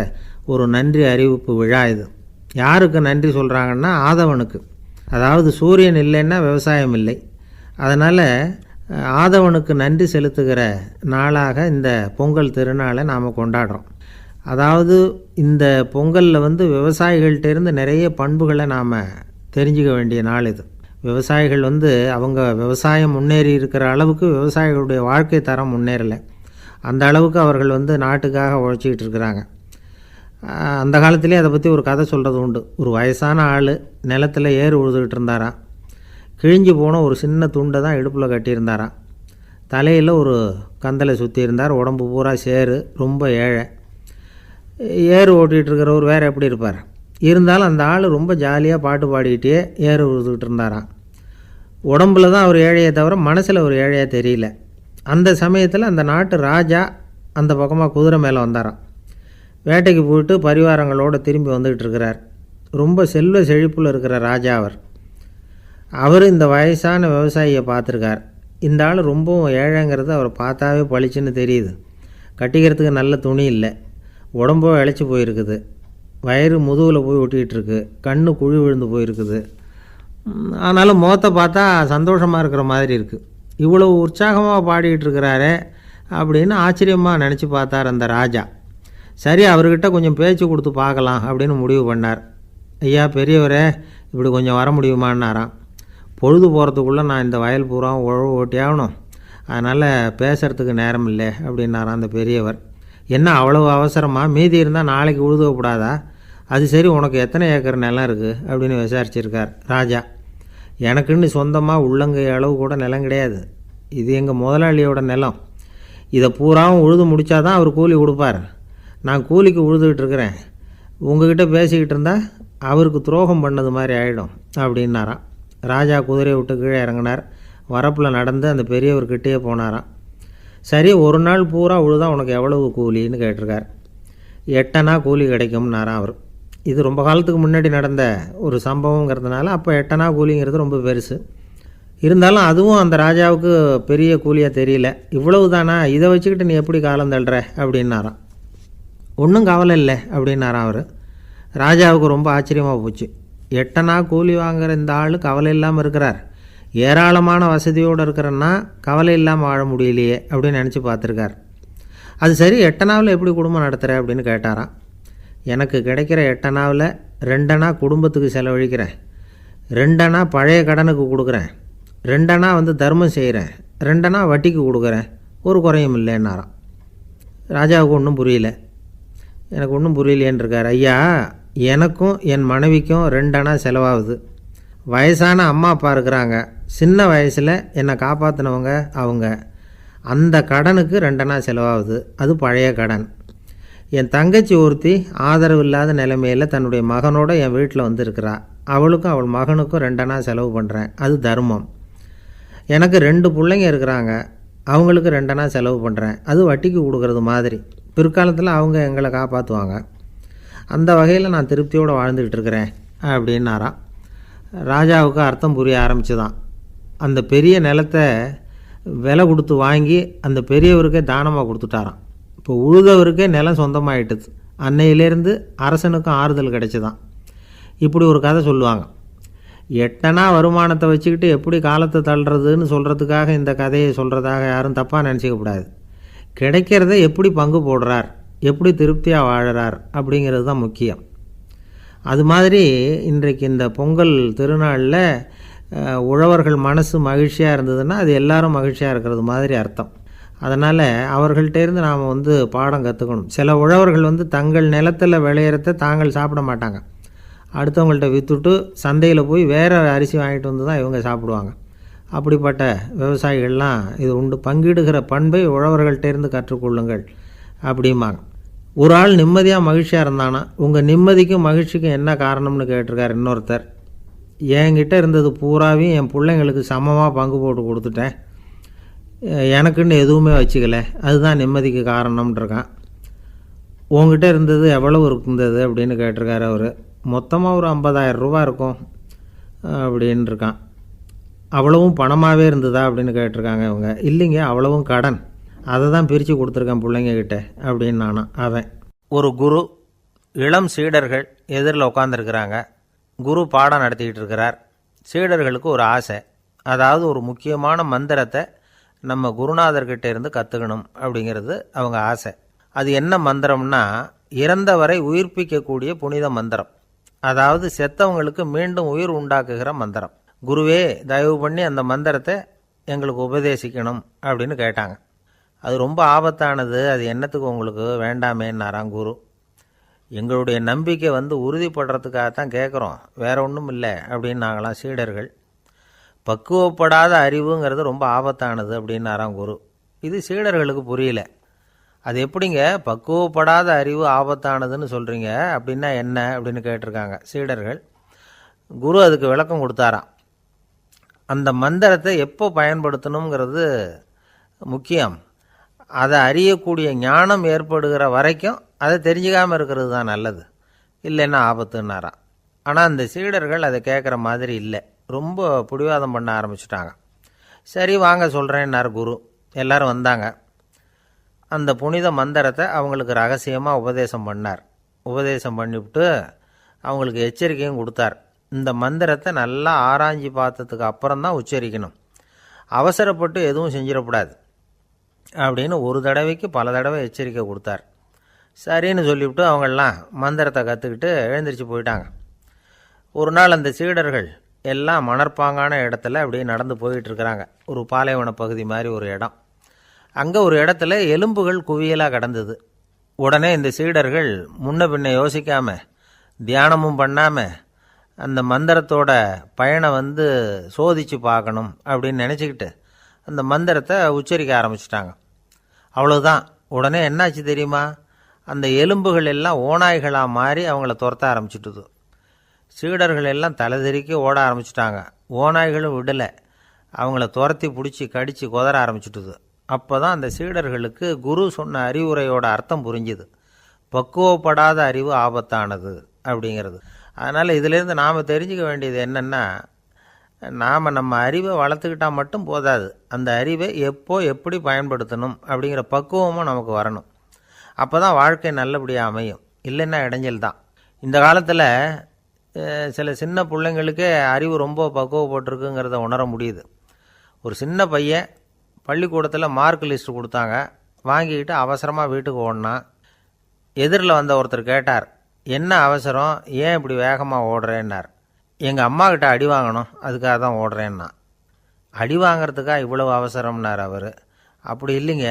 ஒரு நன்றி அறிவிப்பு விழா இது. யாருக்கு நன்றி சொல்கிறாங்கன்னா ஆதவனுக்கு. அதாவது சூரியன் இல்லைன்னா விவசாயம் இல்லை. அதனால் ஆதவனுக்கு நன்றி செலுத்துகிற நாளாக இந்த பொங்கல் திருநாளை நாம் கொண்டாடுறோம். அதாவது இந்த பொங்கலில் வந்து விவசாயிகள்கிட்டேருந்து நிறைய பண்புகளை நாம் தெரிஞ்சுக்க வேண்டிய நாள் இது. விவசாயிகள் வந்து அவங்க விவசாயம் முன்னேறி இருக்கிற அளவுக்கு விவசாயிகளுடைய வாழ்க்கை தரம் முன்னேறலை. அந்த அளவுக்கு அவர்கள் வந்து நாட்டுக்காக உழைச்சிக்கிட்டு இருக்கிறாங்க. அந்த காலத்திலே அதை பற்றி ஒரு கதை சொல்கிறது உண்டு. ஒரு வயசான ஆள் நிலத்தில் ஏறு உழுதுகிட்டு இருந்தாராம். கிழிஞ்சு போன ஒரு சின்ன துண்டை தான் இடுப்பில் கட்டியிருந்தாராம். தலையில் ஒரு கந்தலை சுற்றி இருந்தார். உடம்பு பூரா சேரு. ரொம்ப ஏழை. ஏறு ஓட்டிகிட்டு இருக்கிறவர் வேறு எப்படி இருப்பார்? இருந்தாலும் அந்த ஆள் ரொம்ப ஜாலியாக பாட்டு பாடிக்கிட்டே ஏறு உழுதுகிட்டு இருந்தாராம். உடம்புல தான் அவர் ஏழையை தவிர மனசில் ஒரு ஏழையாக தெரியல. அந்த சமயத்தில் அந்த நாட்டு ராஜா அந்த பக்கமாக குதிரை மேலே வந்தாராம். வேட்டைக்கு போயிட்டு பரிவாரங்களோடு திரும்பி வந்துக்கிட்டு இருக்கிறார். ரொம்ப செல்வ செழிப்பில் இருக்கிற ராஜா அவர் இந்த வயசான விவசாயியை பார்த்துருக்கார். இந்த ஆள் ரொம்பவும் ஏழைங்கிறது அவர் பார்த்தாவே பளிச்சுன்னு தெரியுது. கட்டிக்கிறதுக்கு நல்ல துணி இல்லை, உடம்போ இழைச்சி போயிருக்குது, வயிறு முதுகில் போய் ஒட்டிக்கிட்டு இருக்கு, கண்ணு குழி விழுந்து போயிருக்குது. ஆனாலும் முகத்தை பார்த்தா சந்தோஷமாக இருக்கிற மாதிரி இருக்குது. இவ்வளவு உற்சாகமாக பாடிக்கிட்டு இருக்கிறாரே அப்படின்னு ஆச்சரியமாக நினச்சி பார்த்தார் அந்த ராஜா. சரி, அவர்கிட்ட கொஞ்சம் பேச்சு கொடுத்து பார்க்கலாம் அப்படின்னு முடிவு பண்ணார். ஐயா பெரியவரே, இப்படி கொஞ்சம் வர முடியுமான்னாராம். பொழுது போகிறதுக்குள்ளே நான் இந்த வயல் பூரா உழவு ஓட்டி ஆகணும், அதனால் பேசுகிறதுக்கு நேரம் இல்லை அப்படின்னாராம் அந்த பெரியவர். என்ன அவ்வளவு அவசரமாக? மீதி இருந்தால் நாளைக்கு உழுதக்கூடாதா? அது சரி, உனக்கு எத்தனை ஏக்கர் நிலம் இருக்குது அப்படின்னு விசாரிச்சிருக்கார் ராஜா. எனக்குன்னு சொந்தமாக உள்ளங்கை அளவு கூட நிலம் கிடையாது. இது எங்கள் முதலாளியோட நிலம். இதை பூராவும் உழுது முடித்தாதான் அவர் கூலி கொடுப்பார். நான் கூலிக்கு உழுதுகிட்டு இருக்கிறேன். உங்ககிட்ட பேசிக்கிட்டு இருந்தால் அவருக்கு துரோகம் பண்ணது மாதிரி ஆகிடும் அப்படின்னாராம். ராஜா குதிரையை விட்டு கீழே இறங்கினார். வரப்பில் நடந்து அந்த பெரியவர்கிட்டயே போனாராம். சரி, ஒரு நாள் பூரா உழுதா உனக்கு எவ்வளவு கூலின்னு கேட்டிருக்கார். 8 அணா கூலி கிடைக்கும்னாராம் அவர். இது ரொம்ப காலத்துக்கு முன்னாடி நடந்த ஒரு சம்பவங்கிறதுனால அப்போ 8 அணா கூலிங்கிறது ரொம்ப பெருசு. இருந்தாலும் அதுவும் அந்த ராஜாவுக்கு பெரிய கூலியாக தெரியல. இவ்வளவு தானா, இதை வச்சுக்கிட்டு நீ எப்படி காலம் தள்ளுற அப்படின்னாராம். ஒன்றும் கவலை இல்லை அப்படின்னாராம் அவர். ராஜாவுக்கு ரொம்ப ஆச்சரியமாக போச்சு. 8 அணா கூலி வாங்குகிற இந்த ஆள் கவலை இல்லாமல் இருக்கிறார், ஏராளமான வசதியோடு இருக்கிறன்னா கவலை இல்லாமல் வாழ முடியலையே அப்படின்னு நினச்சி பார்த்துருக்கார். அது சரி, 8 அணாவில் எப்படி குடும்பம் நடத்துகிற அப்படின்னு கேட்டாராம். எனக்கு கிடைக்கிற 8 அணாவில் 2 அணா குடும்பத்துக்கு செலவழிக்கிறேன், 2 அணா பழைய கடனுக்கு கொடுக்குறேன், 2 அணா தர்மம் செய்கிறேன், 2 அணா வட்டிக்கு கொடுக்குறேன், ஒரு குறையும் இல்லைன்னாராம். ராஜாவுக்கு ஒன்றும் புரியல. எனக்கு ஒன்றும் புரியலேன்னு இருக்கார். ஐயா, எனக்கும் என் மனைவிக்கும் 2 அணா செலவாகுது. வயசான அம்மா அப்பா இருக்கிறாங்க, சின்ன வயசில் என்னை காப்பாற்றினவங்க அவங்க. அந்த கடனுக்கு 2 அணா செலவாகுது, அது பழைய கடன். என் தங்கச்சி ஒருத்தி ஆதரவு இல்லாத நிலைமையில் தன்னுடைய மகனோட என் வீட்டில் இருக்கிறா. அவளுக்கும் அவள் மகனுக்கும் 2 அணா செலவு பண்ணுறேன், அது தர்மம். எனக்கு 2 பிள்ளைங்க இருக்கிறாங்க, அவங்களுக்கு 2 அணா செலவு பண்ணுறேன், அது வட்டிக்கு கொடுக்கறது மாதிரி. பிற்காலத்தில் அவங்க எங்களை காப்பாற்றுவாங்க. அந்த வகையில் நான் திருப்தியோடு வாழ்ந்துக்கிட்டு இருக்கிறேன் அப்படின்னாராம். ராஜாவுக்கு அர்த்தம் புரிய ஆரம்பிச்சுதான். அந்த பெரிய நிலத்தை விலை கொடுத்து வாங்கி அந்த பெரியவருக்கே தானமாக கொடுத்துட்டாராம். இப்போ உழுதவருக்கே நிலம் சொந்தமாகிட்டுது. அன்னையிலேருந்து அரசனுக்கும் ஆறுதல் கிடைச்சிதான். இப்படி ஒரு கதை சொல்லுவாங்க. 8 அணா வருமானத்தை வச்சுக்கிட்டு எப்படி காலத்தை தள்ளுறதுன்னு சொல்கிறதுக்காக இந்த கதையை சொல்கிறதாக யாரும் தப்பாக நினச்சிக்கக்கூடாது. கிடைக்கிறத எப்படி பங்கு போடுறார், எப்படி திருப்தியாக வாழறார் அப்படிங்கிறது தான் முக்கியம். அது மாதிரி இன்றைக்கு இந்த பொங்கல் திருநாளில் உழவர்கள் மனசு மகிழ்ச்சியாக இருந்ததுன்னா அது எல்லாரும் மகிழ்ச்சியாக இருக்கிறது மாதிரி அர்த்தம். அதனால் அவர்கள்ட்டேருந்து நாம் பாடம் கற்றுக்கணும். சில உழவர்கள் தங்கள் நிலத்தில் விளையிறத தாங்கள் சாப்பிட மாட்டாங்க, அடுத்தவங்கள்ட்ட விற்றுட்டு சந்தையில் போய் வேறு அரிசி வாங்கிட்டு வந்து தான் இவங்க சாப்பிடுவாங்க. அப்படிப்பட்ட விவசாயிகள்லாம் இது உண்டு. பங்கிடுகிற பண்பை உழவர்கள்ட்டேருந்து கற்றுக்கொள்ளுங்கள் அப்படிம்பாங்க. ஒரு ஆள் நிம்மதியாக மகிழ்ச்சியாக இருந்தானா, உங்கள் நிம்மதிக்கும் மகிழ்ச்சிக்கும் என்ன காரணம்னு கேட்டிருக்கார் இன்னொருத்தர். என்கிட்ட இருந்தது பூராவையும் என் பிள்ளைங்களுக்கு சமமாக பங்கு போட்டு கொடுத்துட்டேன், எனக்குன்னு எதுவுமே வச்சுக்கல, அதுதான் நிம்மதிக்கு காரணம்ன்றிருக்கான். உங்ககிட்ட இருந்தது எவ்வளவு இருந்தது அப்படின்னு கேட்டிருக்காரு அவர். மொத்தமாக ஒரு 50,000 ரூபா இருக்கும் அப்படின்னு இருக்கான். அவ்வளவும் பணமாகவே இருந்ததா அப்படின்னு கேட்டிருக்காங்க இவங்க. இல்லைங்க, அவ்வளவும் கடன், அதை தான் பிரித்து கொடுத்துருக்கேன் பிள்ளைங்கக்கிட்ட அப்படின்னு நானும். அவன் ஒரு குரு, இளம் சீடர்கள் எதிரில் உட்காந்துருக்கிறாங்க. குரு பாடம் நடத்திக்கிட்டு இருக்கிறார். சீடர்களுக்கு ஒரு ஆசை, அதாவது ஒரு முக்கியமான மந்திரத்தை நம்ம குருநாதர்கிட்ட இருந்து கற்றுக்கணும் அப்படிங்கிறது அவங்க ஆசை. அது என்ன மந்திரம்னா, இறந்தவரை உயிர்ப்பிக்கக்கூடிய புனித மந்திரம், அதாவது செத்தவங்களுக்கு மீண்டும் உயிர் உண்டாக்குகிற மந்திரம். குருவே, தயவு பண்ணி அந்த மந்திரத்தை எங்களுக்கு உபதேசிக்கணும் அப்படின்னு கேட்டாங்க. அது ரொம்ப ஆபத்தானது, அது என்னத்துக்கு உங்களுக்கு வேண்டாமேன்னாராம் குரு. எங்களுடைய நம்பிக்கை உறுதிப்படுறதுக்காகத்தான் கேட்குறோம், வேற ஒன்றும் இல்லை அப்படின்னு நாங்களாம் சீடர்கள். பக்குவப்படாத அறிவுங்கிறது ரொம்ப ஆபத்தானது அப்படின்னாராம் குரு. இது சீடர்களுக்கு புரியல. அது எப்படிங்க பக்குவப்படாத அறிவு ஆபத்தானதுன்னு சொல்கிறீங்க, அப்படின்னா என்ன அப்படின்னு கேட்டிருக்காங்க சீடர்கள். குரு அதுக்கு விளக்கம் கொடுத்தாராம். அந்த மந்திரத்தை எப்போ பயன்படுத்தணுங்கிறது முக்கியம். அதை அறியக்கூடிய ஞானம் ஏற்படுகிற வரைக்கும் அதை தெரிஞ்சுக்காமல் இருக்கிறது தான் நல்லது, இல்லைன்னா ஆபத்துன்னாராம். ஆனால் அந்த சீடர்கள் அதை கேட்குற மாதிரி இல்லை, ரொம்ப பிடிவாதம் பண்ண ஆரம்பிச்சிட்டாங்க. சரி வாங்க சொல்கிறேன்னார் குரு. எல்லாரும் வந்தாங்க. அந்த புனித மந்திரத்தை அவங்களுக்கு ரகசியமாக உபதேசம் பண்ணார். உபதேசம் பண்ணிவிட்டு அவங்களுக்கு எச்சரிக்கையும் கொடுத்தார். இந்த மந்திரத்தை நல்லா ஆராய்ச்சி பார்த்ததுக்கு அப்புறம்தான் உச்சரிக்கணும். அவசரப்பட்டு எதுவும் செஞ்சிடக்கூடாது அப்படின்னு ஒரு தடவைக்கு பல தடவை எச்சரிக்கை கொடுத்தார். சரின்னு சொல்லிவிட்டு அவங்கெல்லாம் மந்திரத்தை கற்றுக்கிட்டு எழுந்திரிச்சு போயிட்டாங்க. ஒரு நாள் அந்த சீடர்கள் எல்லாம் மணற்பாங்கான இடத்துல அப்படியே நடந்து போயிட்டுருக்கிறாங்க. ஒரு பாலைவன பகுதி மாதிரி ஒரு இடம். அங்கே ஒரு இடத்துல எலும்புகள் குவியலாக கிடந்தது. உடனே இந்த சீடர்கள் முன்ன பின்ன யோசிக்காமல், தியானமும் பண்ணாமல், அந்த மந்திரத்தோட பயனை சோதித்து பார்க்கணும் அப்படின்னு நினச்சிக்கிட்டு அந்த மந்திரத்தை உச்சரிக்க ஆரம்பிச்சிட்டாங்க. அவ்வளோதான். உடனே என்னாச்சு தெரியுமா? அந்த எலும்புகள் எல்லாம் ஓநாய்களாக மாறி அவங்கள துரத்த ஆரம்பிச்சிட்டுது. சீடர்கள் எல்லாம் தலைதெறிக்க ஓட ஆரம்பிச்சிட்டாங்க. ஓநாய்களும் விடலை, அவங்கள துரத்தி பிடிச்சி கடித்து கொதற ஆரம்பிச்சிட்டுது. அப்போ தான் அந்த சீடர்களுக்கு குரு சொன்ன அறிவுரையோட அர்த்தம் புரிஞ்சுது. பக்குவப்படாத அறிவு ஆபத்தானது அப்படிங்கிறது. அதனால் இதிலேருந்து நாம் தெரிஞ்சுக்க வேண்டியது என்னென்னா, நாம் நம்ம அறிவை வளர்த்துக்கிட்டால் மட்டும் போதாது, அந்த அறிவை எப்போ எப்படி பயன்படுத்தணும் அப்படிங்கிற பக்குவமும் நமக்கு வரணும். அப்போ தான் வாழ்க்கை நல்லபடியாக அமையும். இல்லைன்னா இடைஞ்சல் தான். இந்த காலத்தில் சில சின்ன பிள்ளைங்களுக்கே அறிவு ரொம்ப பக்குவப்பட்டிருக்குங்கிறத உணர முடியுது. ஒரு சின்ன பையன் பள்ளிக்கூடத்தில் மார்க் லிஸ்ட் கொடுத்தாங்க, வாங்கிக்கிட்டு அவசரமாக வீட்டுக்கு ஓடினான். எதிரில் வந்த ஒருத்தர் கேட்டார், என்ன அவசரம், ஏன் இப்படி வேகமாக ஓடுறேன்னார். எங்கள் அம்மா கிட்ட அடி வாங்கணும், அதுக்காக தான் ஓடுறேன்னா. அடி வாங்கிறதுக்காக இவ்வளவு அவசரம்னார் அவர். அப்படி இல்லைங்க,